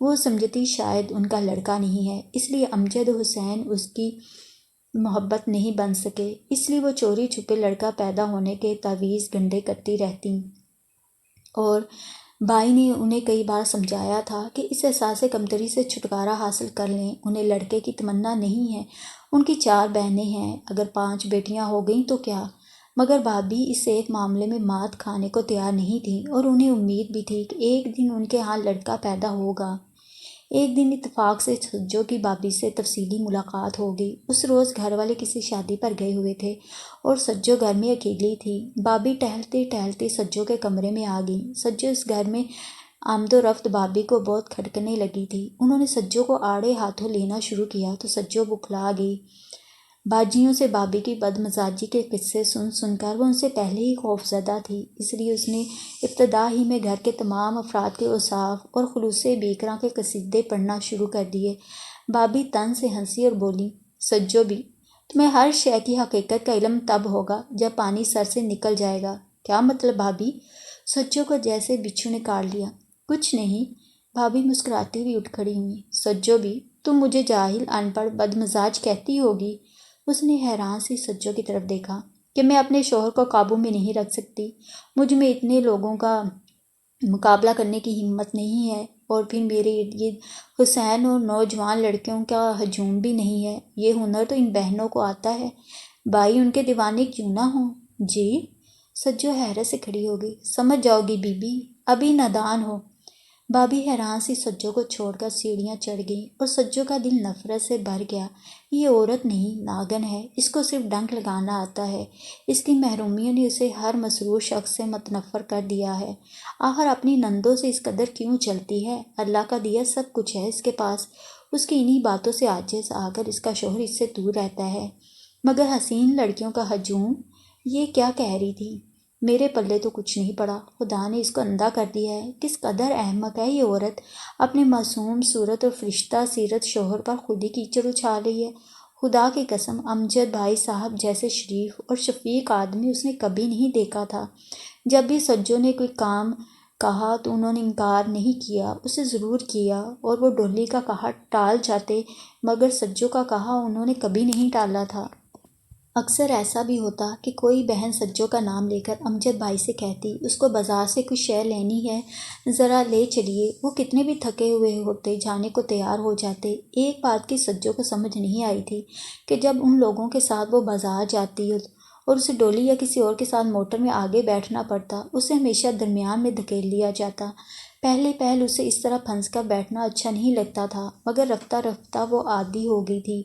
A: وہ سمجھتی شاید ان کا لڑکا نہیں ہے، اس لیے امجد حسین اس کی محبت نہیں بن سکے، اس لیے وہ چوری چھپے لڑکا پیدا ہونے کے تعویذ گنڈے کرتی رہتی، اور بھائی نے انہیں کئی بار سمجھایا تھا کہ اس احساس کمتری سے چھٹکارا حاصل کر لیں، انہیں لڑکے کی تمنا نہیں ہے، ان کی 4 بہنیں ہیں، اگر 5 بیٹیاں ہو گئیں تو کیا؟ مگر بھابھی اس ایک معاملے میں مات کھانے کو تیار نہیں تھیں، اور انہیں امید بھی تھی کہ ایک دن ان کے ہاں لڑکا پیدا ہوگا۔ ایک دن اتفاق سے سجو کی بھابھی سے تفصیلی ملاقات ہو گئی۔ اس روز گھر والے کسی شادی پر گئے ہوئے تھے اور سجو گھر میں اکیلی تھی۔ بھابھی ٹہلتے ٹہلتے سجو کے کمرے میں آ گئی۔ سجو اس گھر میں آمد و رفت بھابھی کو بہت کھٹکنے لگی تھی۔ انہوں نے سجو کو آڑے ہاتھوں لینا شروع کیا تو سجو بکھلا گئی۔ باجیوں سے بھابھی کی بدمزاجی کے قصے سن سن کر وہ ان سے پہلے ہی خوف زدہ تھی، اس لیے اس نے ابتدا ہی میں گھر کے تمام افراد کے اوصاف اور خلوص بیکراں کے قصیدے پڑھنا شروع کر دیے۔ بھابھی طنز سے ہنسی اور بولی، سجو بھی، تمہیں ہر شے کی حقیقت کا علم تب ہوگا جب پانی سر سے نکل جائے گا۔ کیا مطلب بھابھی؟ سجو کو جیسے بچھو نے کاٹ لیا۔ کچھ نہیں، بھابھی مسکراتی ہوئی اٹھ کھڑی ہوئی۔ سجو بھی، تم مجھے جاہل، ان پڑھ، بدمزاج کہتی ہوگی؟ اس نے حیران سی سجو کی طرف دیکھا کہ میں اپنے شوہر کو قابو میں نہیں رکھ سکتی، مجھ میں اتنے لوگوں کا مقابلہ کرنے کی ہمت نہیں ہے، اور پھر میرے ارد گرد حسین اور نوجوان لڑکیوں کا ہجوم بھی نہیں ہے۔ یہ ہنر تو ان بہنوں کو آتا ہے، بھائی ان کے دیوانے کیوں نہ ہوں۔ جی؟ سجو حیرت سے کھڑی ہو گئی۔ سمجھ جاؤ گی بی بی، ابھی نادان ہو۔ بھابھی حیران سی سجو کو چھوڑ کر سیڑھیاں چڑھ گئی، اور سجو کا دل نفرت سے بھر گیا۔ یہ عورت نہیں، ناگن ہے، اس کو صرف ڈنک لگانا آتا ہے۔ اس کی محرومیوں نے اسے ہر مسرور شخص سے متنفر کر دیا ہے۔ آخر اپنی نندوں سے اس قدر کیوں چلتی ہے؟ اللہ کا دیا سب کچھ ہے اس کے پاس۔ اس کی انہی باتوں سے عاجز آ کر اس کا شوہر اس سے دور رہتا ہے۔ مگر حسین لڑکیوں کا ہجوم، یہ کیا کہہ رہی تھی؟ میرے پلے تو کچھ نہیں پڑا، خدا نے اس کو اندھا کر دیا ہے۔ کس قدر احمق ہے یہ عورت، اپنے معصوم صورت اور فرشتہ سیرت شوہر پر خود ہی کیچڑ اچھال رہی ہے۔ خدا کی قسم، امجد بھائی صاحب جیسے شریف اور شفیق آدمی اس نے کبھی نہیں دیکھا تھا۔ جب بھی سجو نے کوئی کام کہا تو انہوں نے انکار نہیں کیا، اسے ضرور کیا، اور وہ ڈولی کا کہا ٹال جاتے، مگر سجو کا کہا انہوں نے کبھی نہیں ٹالا تھا۔ اکثر ایسا بھی ہوتا کہ کوئی بہن سجو کا نام لے کر امجد بھائی سے کہتی اس کو بازار سے کچھ شے لینی ہے، ذرا لے چلیے۔ وہ کتنے بھی تھکے ہوئے ہوتے جانے کو تیار ہو جاتے۔ ایک بات کی سجو کو سمجھ نہیں آئی تھی کہ جب ان لوگوں کے ساتھ وہ بازار جاتی اور اسے ڈولی یا کسی اور کے ساتھ موٹر میں آگے بیٹھنا پڑتا، اسے ہمیشہ درمیان میں دھکیل لیا جاتا۔ پہلے اسے اس طرح پھنس کر بیٹھنا اچھا نہیں لگتا تھا، مگر رفتہ رفتہ وہ عادی ہو گئی تھی۔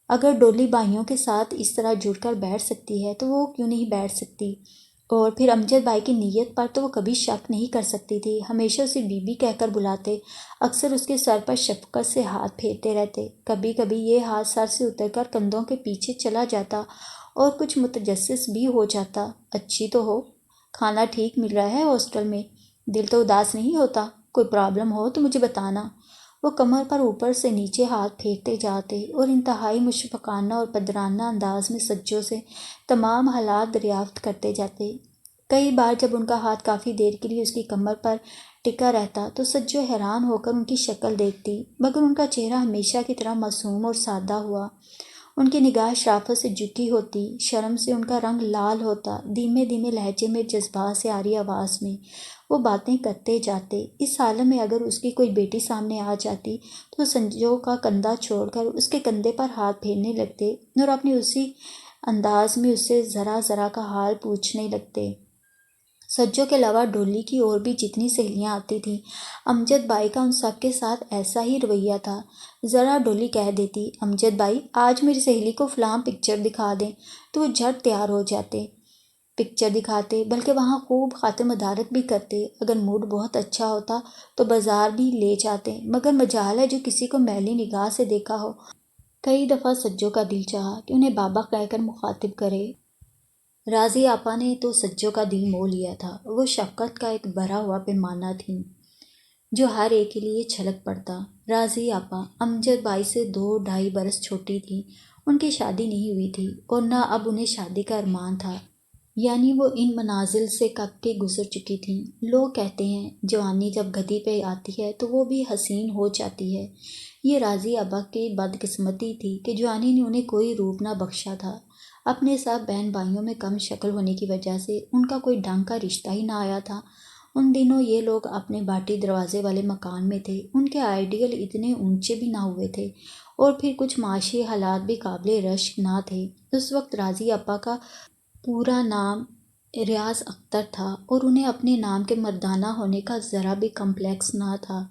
A: اگر ڈولی بھائیوں کے ساتھ اس طرح جڑ کر بیٹھ سکتی ہے تو وہ کیوں نہیں بیٹھ سکتی؟ اور پھر امجد بھائی کی نیت پر تو وہ کبھی شک نہیں کر سکتی تھی۔ ہمیشہ اسے بی بی کہہ کر بلاتے، اکثر اس کے سر پر شفقت سے ہاتھ پھیرتے رہتے۔ کبھی کبھی یہ ہاتھ سر سے اتر کر کندھوں کے پیچھے چلا جاتا اور کچھ متجسس بھی ہو جاتا۔ اچھی تو ہو، کھانا ٹھیک مل رہا ہے ہاسٹل میں، دل تو اداس نہیں ہوتا، کوئی پرابلم ہو تو مجھے بتانا۔ وہ کمر پر اوپر سے نیچے ہاتھ پھیرتے جاتے اور انتہائی مشفقانہ اور پدرانہ انداز میں سجو سے تمام حالات دریافت کرتے جاتے۔ کئی بار جب ان کا ہاتھ کافی دیر کے لیے اس کی کمر پر ٹکا رہتا تو سجو حیران ہو کر ان کی شکل دیکھتی، مگر ان کا چہرہ ہمیشہ کی طرح معصوم اور سادہ ہوا۔ ان کی نگاہ شرافت سے جھکی ہوتی، شرم سے ان کا رنگ لال ہوتا، دھیمے دھیمے لہجے میں جذبات سے آری آواز میں وہ باتیں کرتے جاتے۔ اس حالت میں اگر اس کی کوئی بیٹی سامنے آ جاتی تو سجو کا کندھا چھوڑ کر اس کے کندھے پر ہاتھ پھیرنے لگتے اور اپنے اسی انداز میں اس سے ذرا ذرا کا حال پوچھنے لگتے۔ سجو کے علاوہ ڈولی کی اور بھی جتنی سہیلیاں آتی تھیں، امجد بھائی کا ان سب کے ساتھ ایسا ہی رویہ تھا۔ ذرا ڈولی کہہ دیتی، امجد بھائی آج میری سہیلی کو فلاں پکچر دکھا دیں، تو وہ جھٹ تیار ہو جاتے، پکچر دکھاتے، بلکہ وہاں خوب خاطر مدارت بھی کرتے۔ اگر موڈ بہت اچھا ہوتا تو بازار بھی لے جاتے، مگر مجال ہے جو کسی کو میلی نگاہ سے دیکھا ہو۔ کئی دفعہ سجو کا دل چاہا کہ انہیں بابا کہہ کر مخاطب کرے۔ راضی آپا نے تو سجو کا دل مو لیا تھا۔ وہ شفقت کا ایک بھرا ہوا پیمانہ تھیں جو ہر ایک کے لیے چھلک پڑتا۔ راضی آپا امجد بھائی سے 2-2.5 برس چھوٹی تھیں۔ ان کی شادی نہیں ہوئی تھی اور نہ اب انہیں شادی کا ارمان تھا، یعنی وہ ان منازل سے کب کے گزر چکی تھیں۔ لوگ کہتے ہیں جوانی جب گدی پہ آتی ہے تو وہ بھی حسین ہو جاتی ہے۔ یہ راضی آپا کی بدقسمتی تھی کہ جوانی نے انہیں کوئی روپ نہ بخشا تھا۔ اپنے سب بہن بھائیوں میں کم شکل ہونے کی وجہ سے ان کا کوئی ڈھنگ کا رشتہ ہی نہ آیا تھا۔ ان دنوں یہ لوگ اپنے باٹی دروازے والے مکان میں تھے، ان کے آئیڈیل اتنے اونچے بھی نہ ہوئے تھے، اور پھر کچھ معاشی حالات بھی قابل رشک نہ تھے۔ اس وقت راضی آپا کا پورا نام ریاض اختر تھا اور انہیں اپنے نام کے مردانہ ہونے کا ذرا بھی کمپلیکس نہ تھا۔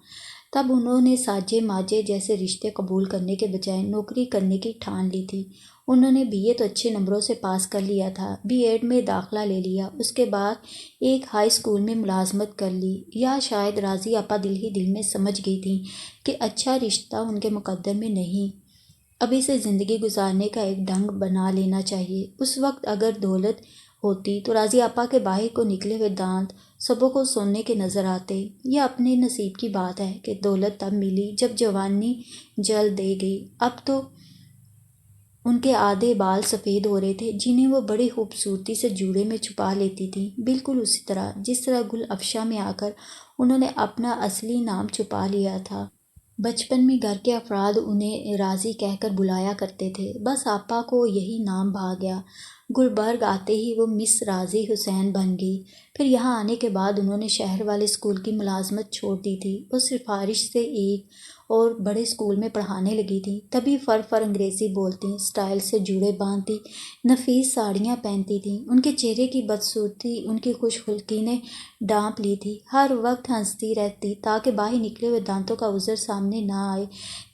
A: تب انہوں نے ساجے ماجے جیسے رشتے قبول کرنے کے بجائے نوکری کرنے کی ٹھان لی تھی۔ انہوں نے بی اے تو اچھے نمبروں سے پاس کر لیا تھا، بی ایڈ میں داخلہ لے لیا، اس کے بعد ایک ہائی اسکول میں ملازمت کر لی۔ یا شاید راضی آپا دل ہی دل میں سمجھ گئی تھیں کہ اچھا رشتہ ان کے مقدر میں نہیں، ابھی سے زندگی گزارنے کا ایک ڈھنگ بنا لینا چاہیے۔ اس وقت اگر دولت ہوتی تو راضی آپا کے باہر کو نکلے ہوئے دانت سبوں کو سونے کے نظر آتے۔ یہ اپنے نصیب کی بات ہے کہ دولت تب ملی جب جوانی جل دے گئی۔ اب تو ان کے آدھے بال سفید ہو رہے تھے جنہیں وہ بڑی خوبصورتی سے جوڑے میں چھپا لیتی تھیں، بالکل اسی طرح جس طرح گل افشاں میں آ کر انہوں نے اپنا اصلی نام چھپا لیا تھا۔ بچپن میں گھر کے افراد انہیں راضی کہہ کر بلایا کرتے تھے، بس آپا کو یہی نام بھا گیا۔ گلبرگ آتے ہی وہ مس راضی حسین بن گئی۔ پھر یہاں آنے کے بعد انہوں نے شہر والے اسکول کی ملازمت چھوڑ دی تھی اور سفارش سے ایک اور بڑے اسکول میں پڑھانے لگی تھیں۔ تبھی فر انگریزی بولتی، اسٹائل سے جوڑے باندھتی، نفیس ساڑیاں پہنتی تھیں۔ ان کے چہرے کی بدصورتی ان کی خوش خلقی نے ڈانپ لی تھی۔ ہر وقت ہنستی رہتی تاکہ باہر نکلے ہوئے دانتوں کا عذر سامنے نہ آئے۔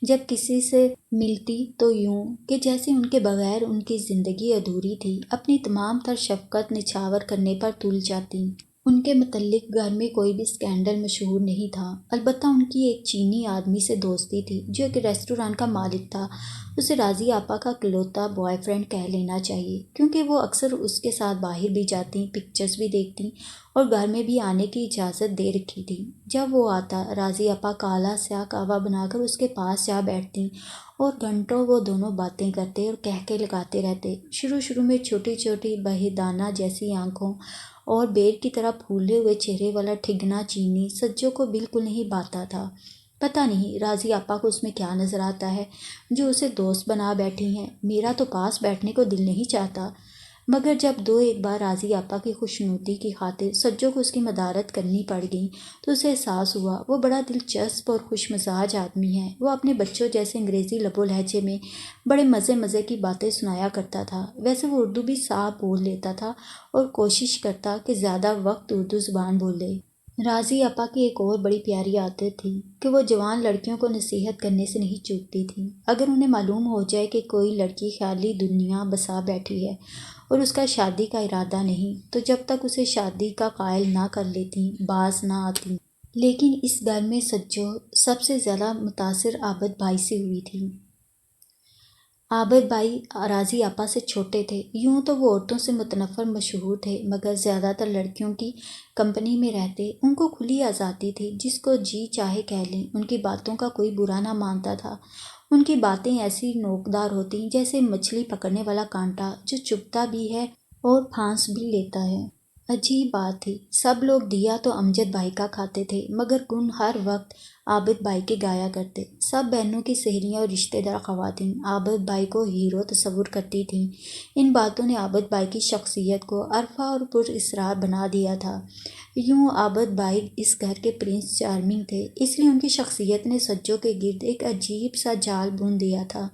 A: جب کسی سے ملتی تو یوں کہ جیسے ان کے بغیر ان کی زندگی ادھوری تھی، اپنی تمام تر شفقت نچھاور کرنے پر تل جاتی۔ ان کے متعلق گھر میں کوئی بھی اسکینڈل مشہور نہیں تھا، البتہ ان کی ایک چینی آدمی سے دوستی تھی جو ایک ریسٹوران کا مالک تھا۔ اسے راضی آپا کا اکلوتا بوائے فرینڈ کہہ لینا چاہیے، کیونکہ وہ اکثر اس کے ساتھ باہر بھی جاتی، پکچرز بھی دیکھتی اور گھر میں بھی آنے کی اجازت دے رکھی تھی۔ جب وہ آتا، راضی آپا کالا سیاہ قہوہ بنا کر اس کے پاس جا بیٹھتی اور گھنٹوں وہ دونوں باتیں کرتے اور کہکے لگاتے رہتے۔ شروع میں چھوٹی چھوٹی بہیدانہ جیسی آنکھوں اور بیر کی طرح پھولے ہوئے چہرے والا ٹھگنا چینی سجو کو بالکل نہیں بھاتا تھا۔ پتہ نہیں راضی آپا کو اس میں کیا نظر آتا ہے جو اسے دوست بنا بیٹھی ہیں۔ میرا تو پاس بیٹھنے کو دل نہیں چاہتا، مگر جب ایک بار راضی آپا کی خوشنودی کی خاطر سجو کو اس کی مدارت کرنی پڑ گئی تو اسے احساس ہوا وہ بڑا دلچسپ اور خوش مزاج آدمی ہے۔ وہ اپنے بچوں جیسے انگریزی لب و لہجے میں بڑے مزے کی باتیں سنایا کرتا تھا۔ ویسے وہ اردو بھی صاف بول لیتا تھا اور کوشش کرتا کہ زیادہ وقت اردو زبان بولے۔ راضی آپا کی ایک اور بڑی پیاری عادت تھی کہ وہ جوان لڑکیوں کو نصیحت کرنے سے نہیں چوکتی تھی۔ اگر انہیں معلوم ہو جائے کہ کوئی لڑکی خیالی دنیا بسا بیٹھی ہے اور اس کا شادی کا ارادہ نہیں، تو جب تک اسے شادی کا قائل نہ کر لیتی باز نہ آتی۔ لیکن اس گھر میں سجو سب سے زیادہ متاثر عابد بھائی سے ہوئی تھی۔ عابد بھائی راضی آپا سے چھوٹے تھے، یوں تو وہ عورتوں سے متنفر مشہور تھے، مگر زیادہ تر لڑکیوں کی کمپنی میں رہتے ان کو کھلی آزادی تھی، جس کو جی چاہے کہہ لیں۔ ان کی باتوں کا کوئی برا نہ مانتا تھا۔ ان کی باتیں ایسی نوکدار ہوتیں جیسے مچھلی پکڑنے والا کانٹا جو چبھتا بھی ہے اور پھانس بھی لیتا ہے۔ عجیب بات تھی، سب لوگ دیا تو امجد بھائی کا کھاتے تھے، مگر گن ہر وقت عابد بھائی کے گایا کرتے۔ سب بہنوں کی سہیلیاں اور رشتہ دار خواتین عابد بھائی کو ہیرو تصور کرتی تھیں۔ ان باتوں نے عابد بھائی کی شخصیت کو عرفہ اور پر اسرار بنا دیا تھا۔ یوں عابد بھائی اس گھر کے پرنس چارمنگ تھے، اس لیے ان کی شخصیت نے سجو کے گرد ایک عجیب سا جال بن دیا تھا۔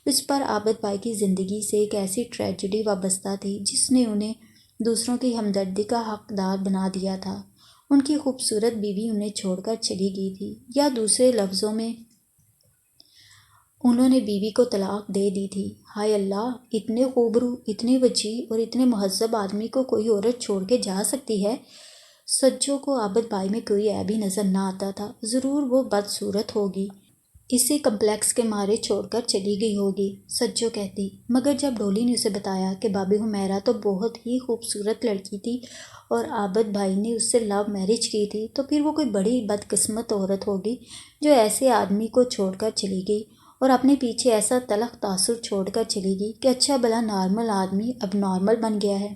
A: اس پر عابد بھائی کی زندگی سے ایک ایسی ٹریجڈی وابستہ تھی جس نے انہیں دوسروں کی ہمدردی کا حقدار بنا دیا تھا۔ ان کی خوبصورت بیوی انہیں چھوڑ کر چلی گئی تھی، یا دوسرے لفظوں میں انہوں نے بیوی کو طلاق دے دی تھی۔ ہائے اللہ، اتنے خوبرو، اتنے وجیح اور اتنے مہذب آدمی کو کوئی عورت چھوڑ کے جا سکتی ہے؟ سجو کو عابد بھائی میں کوئی عیب ہی نظر نہ آتا تھا۔ ضرور وہ بدصورت ہوگی، اسے کمپلیکس کے مارے چھوڑ کر چلی گئی ہوگی، سجو کہتی۔ مگر جب ڈولی نے اسے بتایا کہ بابی حمیرہ تو بہت ہی خوبصورت لڑکی تھی اور عابد بھائی نے اس سے لو میرج کی تھی، تو پھر وہ کوئی بڑی بدقسمت عورت ہوگی جو ایسے آدمی کو چھوڑ کر چلی گئی اور اپنے پیچھے ایسا تلخ تاثر چھوڑ کر چلی گئی کہ اچھا بھلا نارمل آدمی اب نارمل بن گیا ہے۔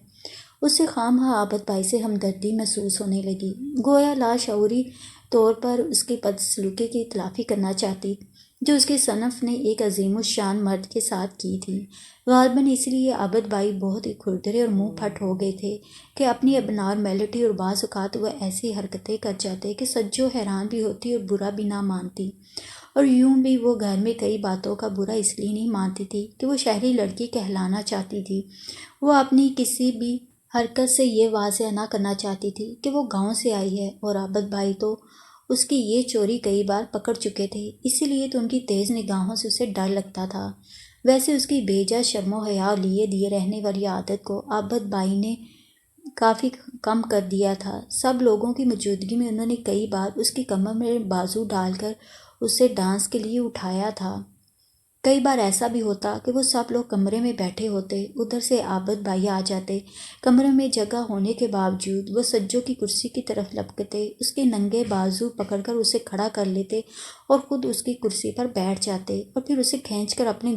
A: اسے خواہ عابد بھائی سے ہمدردی محسوس ہونے لگی، گویا لاشعوری طور پر اس کی بدسلوکی کی تلافی کرنا چاہتی جو اس کے صنف نے ایک عظیم الشان مرد کے ساتھ کی تھی۔ غالباً اس لیے عابد بھائی بہت ہی کھردرے اور منہ پھٹ ہو گئے تھے کہ اپنی اب نارمیلٹی اور بعض اوقات وہ ایسی حرکتیں کر جاتے کہ سجو حیران بھی ہوتی اور برا بھی نہ مانتی۔ اور یوں بھی وہ گھر میں کئی باتوں کا برا اس لیے نہیں مانتی تھی کہ وہ شہری لڑکی کہلانا چاہتی تھی۔ وہ اپنی کسی بھی حرکت سے یہ واضح نہ کرنا چاہتی تھی کہ وہ گاؤں سے آئی ہے، اور عابد بھائی تو اس کی یہ چوری کئی بار پکڑ چکے تھے، اسی لیے تو ان کی تیز نگاہوں سے اسے ڈر لگتا تھا۔ ویسے اس کی بے جا شرم و حیا لیے دیے رہنے والی عادت کو عابد بھائی نے کافی کم کر دیا تھا۔ سب لوگوں کی موجودگی میں انہوں نے کئی بار اس کی کمر میں بازو ڈال کر اسے ڈانس کے لیے اٹھایا تھا۔ کئی بار ایسا بھی ہوتا کہ وہ سب لوگ کمرے میں بیٹھے ہوتے، ادھر سے عابد بھائی آ جاتے، کمرے میں جگہ ہونے کے باوجود وہ سجو کی کرسی کی طرف لپکتے، اس کے ننگے بازو پکڑ کر اسے کھڑا کر لیتے اور خود اس کی کرسی پر بیٹھ جاتے اور پھر اسے کھینچ کر اپنے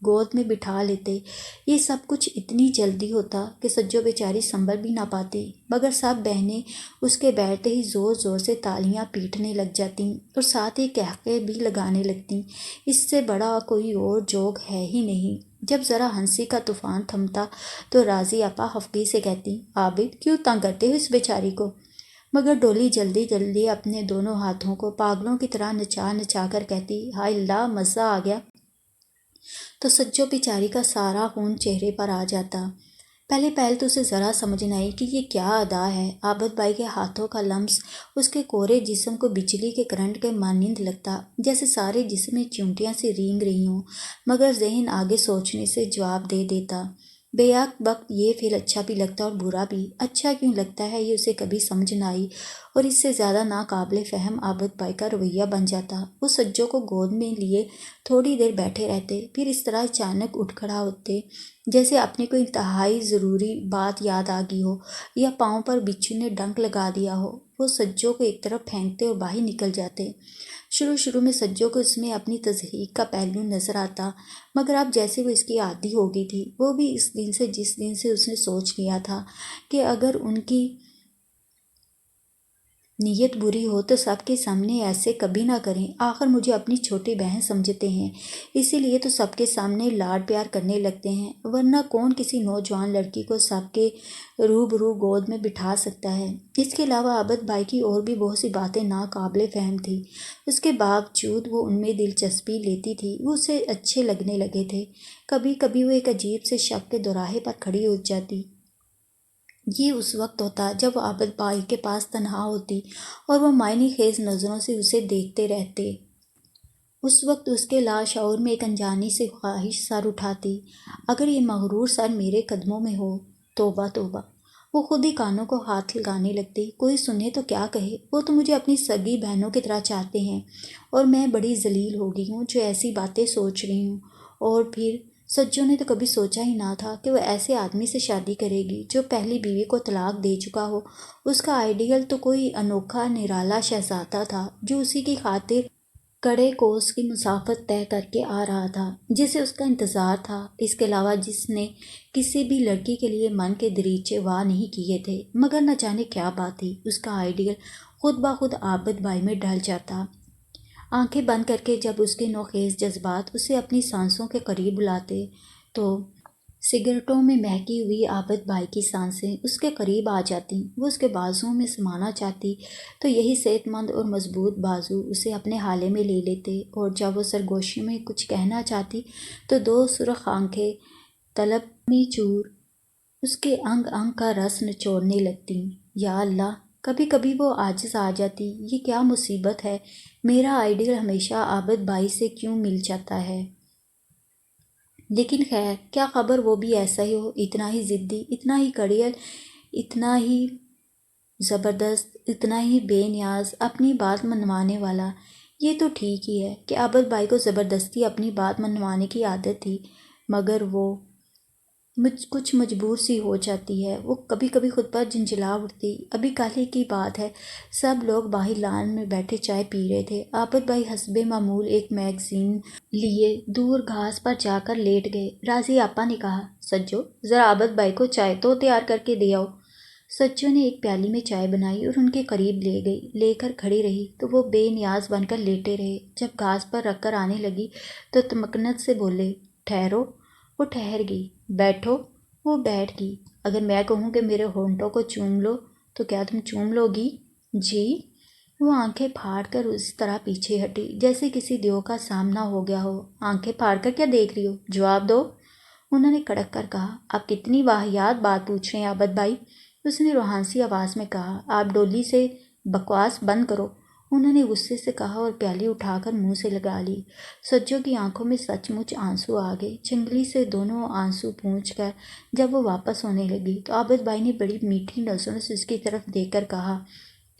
A: گود میں بٹھا لیتے۔ یہ سب کچھ اتنی جلدی ہوتا کہ سجو بیچاری سنبھل بھی نہ پاتی، مگر سب بہنیں اس کے بیٹھتے ہی زور زور سے تالیاں پیٹنے لگ جاتیں اور ساتھ ہی قہقہے بھی لگانے لگتیں۔ اس سے بڑا کوئی اور جوک ہے ہی نہیں۔ جب ذرا ہنسی کا طوفان تھمتا تو راضی آپا خفگی سے کہتی، عابد کیوں تنگ کرتے ہو اس بیچاری کو؟ مگر ڈولی جلدی جلدی اپنے دونوں ہاتھوں کو پاگلوں کی طرح نچا نچا کر کہتی، ہائے اللہ، مزہ آ گیا۔ تو سجو بیچاری کا سارا خون چہرے پر آ جاتا۔ پہلے تو اسے ذرا سمجھ نہ آئی کہ یہ کیا ادا ہے۔ عابد بھائی کے ہاتھوں کا لمس اس کے کورے جسم کو بجلی کے کرنٹ کے مانند لگتا، جیسے سارے جسم میں چیونٹیاں سی رینگ رہی ہوں، مگر ذہن آگے سوچنے سے جواب دے دیتا۔ بیک وقت یہ فعل اچھا بھی لگتا اور برا بھی۔ اچھا کیوں لگتا ہے یہ اسے کبھی سمجھ نہ آئی، اور اس سے زیادہ ناقابل فہم عابد بھائی کا رویہ بن جاتا۔ وہ سجو کو گود میں لیے تھوڑی دیر بیٹھے رہتے، پھر اس طرح اچانک اٹھ کھڑا ہوتے جیسے اپنے کو انتہائی ضروری بات یاد آ گئی ہو، یا پاؤں پر بچھو نے ڈنک لگا دیا ہو۔ وہ سجو کو ایک طرف پھینکتے اور باہر نکل جاتے۔ شروع میں سجو کو اس میں اپنی تضحیک کا پہلو نظر آتا، مگر اب جیسے وہ اس کی عادی ہو گئی تھی، وہ بھی اس دن سے جس دن سے اس نے سوچ لیا تھا کہ اگر ان کی نیت بری ہو تو سب کے سامنے ایسے کبھی نہ کریں۔ آخر مجھے اپنی چھوٹی بہن سمجھتے ہیں، اسی لیے تو سب کے سامنے لاڈ پیار کرنے لگتے ہیں، ورنہ کون کسی نوجوان لڑکی کو سب کے روبرو گود میں بٹھا سکتا ہے۔ اس کے علاوہ عابد بھائی کی اور بھی بہت سی باتیں ناقابل فہم تھیں، اس کے باوجود وہ ان میں دلچسپی لیتی تھی، وہ اسے اچھے لگنے لگے تھے۔ کبھی کبھی وہ ایک عجیب سے شک کے دوراہے پر کھڑی ہو جاتی۔ یہ اس وقت ہوتا جب وہ عابد بھائی کے پاس تنہا ہوتی اور وہ معنی خیز نظروں سے اسے دیکھتے رہتے۔ اس وقت اس کے لاشعور میں ایک انجانی سے خواہش سر اٹھاتی، اگر یہ مغرور سر میرے قدموں میں ہو، توبہ توبہ۔ وہ خود ہی کانوں کو ہاتھ لگانے لگتی، کوئی سنے تو کیا کہے، وہ تو مجھے اپنی سگی بہنوں کی طرح چاہتے ہیں، اور میں بڑی ذلیل ہو گئی ہوں جو ایسی باتیں سوچ رہی ہوں۔ اور پھر سجو نے تو کبھی سوچا ہی نہ تھا کہ وہ ایسے آدمی سے شادی کرے گی جو پہلی بیوی کو طلاق دے چکا ہو۔ اس کا آئیڈیل تو کوئی انوکھا نرالا شہزادہ تھا جو اسی کی خاطر کڑے کوس کی مسافت طے کر کے آ رہا تھا، جسے اس کا انتظار تھا، اس کے علاوہ جس نے کسی بھی لڑکی کے لیے من کے دریچے وا نہیں کیے تھے۔ مگر نہ جانے کیا بات تھی، اس کا آئیڈیل خود بخود عابد بھائی میں ڈھل جاتا۔ آنکھیں بند کر کے جب اس کے نوخیز جذبات اسے اپنی سانسوں کے قریب بلاتے تو سگریٹوں میں مہکی ہوئی عابد بھائی کی سانسیں اس کے قریب آ جاتیں۔ وہ اس کے بازوؤں میں سمانا چاہتی تو یہی صحت مند اور مضبوط بازو اسے اپنے حالے میں لے لیتے، اور جب وہ سرگوشی میں کچھ کہنا چاہتی تو دو سرخ آنکھیں طلبمی چور اس کے انگ انگ کا رس نچوڑنے لگتیں۔ یا اللہ! کبھی کبھی وہ عاجز آ جاتی، یہ کیا مصیبت ہے، میرا آئیڈیل ہمیشہ عابد بھائی سے کیوں مل جاتا ہے؟ لیکن خیر، کیا خبر وہ بھی ایسا ہی ہو، اتنا ہی ضدی، اتنا ہی کڑیل، اتنا ہی زبردست، اتنا ہی بے نیاز، اپنی بات منوانے والا۔ یہ تو ٹھیک ہی ہے کہ عابد بھائی کو زبردستی اپنی بات منوانے کی عادت تھی، مگر وہ کچھ مجبور سی ہو جاتی ہے۔ وہ کبھی کبھی خود پر جھنجھلا اٹھتی۔ ابھی کل ہی کی بات ہے، سب لوگ باہر لان میں بیٹھے چائے پی رہے تھے۔ عابد بھائی حسب معمول ایک میگزین لیے دور گھاس پر جا کر لیٹ گئے۔ راضی آپا نے کہا، سجو ذرا عابد بھائی کو چائے تو تیار کر کے دے آؤ۔ سجو نے ایک پیالی میں چائے بنائی اور ان کے قریب لے گئی، لے کر کھڑی رہی تو وہ بے نیاز بن کر لیٹے رہے۔ جب گھاس پر رکھ کر آنے لگی تو تمکنت سے بولے، ٹھہرو۔ وہ ٹھہر گئی۔ بیٹھو۔ وہ بیٹھ گئی۔ اگر میں کہوں کہ میرے ہونٹوں کو چوم لو تو کیا تم چوم لو گی؟ جی۔ وہ آنکھیں پھاڑ کر اس طرح پیچھے ہٹی جیسے کسی دیو کا سامنا ہو گیا ہو۔ آنکھیں پھاڑ کر کیا دیکھ رہی ہو، جواب دو۔ انہوں نے کڑک کر کہا۔ آپ کتنی واہیات بات پوچھ رہے ہیں عابد بھائی، اس نے روحانسی آواز میں کہا۔ آپ ڈولی سے بکواس بند کرو، انہوں نے غصے سے کہا اور پیالی اٹھا کر منہ سے لگا لی۔ سجو کی آنکھوں میں سچ مچ آنسو آ گئے۔ چنگلی سے دونوں آنسو پونچھ کر جب وہ واپس ہونے لگی تو عابد بھائی نے بڑی میٹھی نظروں سے اس کی طرف دیکھ کر کہا،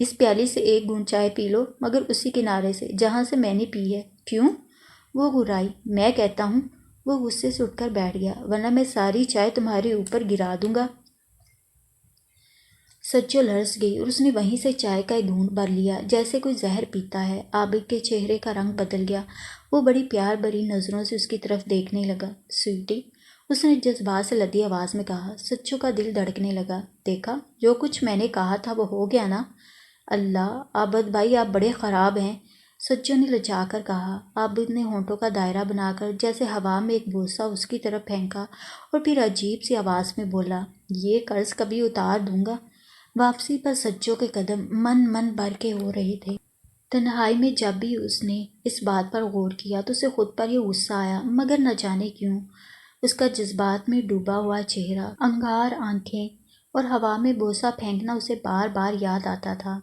A: اس پیالی سے ایک گھونٹ چائے پی لو، مگر اسی کنارے سے جہاں سے میں نے پی ہے۔ کیوں؟ وہ گھرائی۔ میں کہتا ہوں۔ وہ غصے سے اٹھ کر بیٹھ گیا، ورنہ میں ساری چائے تمہارے اوپر گرا دوں گا۔ سجو لرز گئی اور اس نے وہیں سے چائے کا ایک گھونٹ بھر لیا جیسے کوئی زہر پیتا ہے۔ عابد کے چہرے کا رنگ بدل گیا، وہ بڑی پیار بھری نظروں سے اس کی طرف دیکھنے لگا۔ سویٹی، اس نے جذبات سے لدی آواز میں کہا۔ سجو کا دل دھڑکنے لگا۔ دیکھا، جو کچھ میں نے کہا تھا وہ ہو گیا نا؟ اللہ، عابد بھائی آپ بڑے خراب ہیں، سجو نے لجا کر کہا۔ عابد نے ہونٹوں کا دائرہ بنا کر جیسے ہوا میں ایک بوسہ اس کی طرف پھینکا اور پھر عجیب سی آواز میں بولا، یہ قرض کبھی اتار دوں گا۔ واپسی پر سجو کے قدم من بھر کے ہو رہے تھے۔ تنہائی میں جب بھی اس نے اس بات پر غور کیا تو اسے خود پر ہی غصہ آیا، مگر نہ جانے کیوں اس کا جذبات میں ڈوبا ہوا چہرہ، انگار آنکھیں اور ہوا میں بوسہ پھینکنا اسے بار بار یاد آتا تھا۔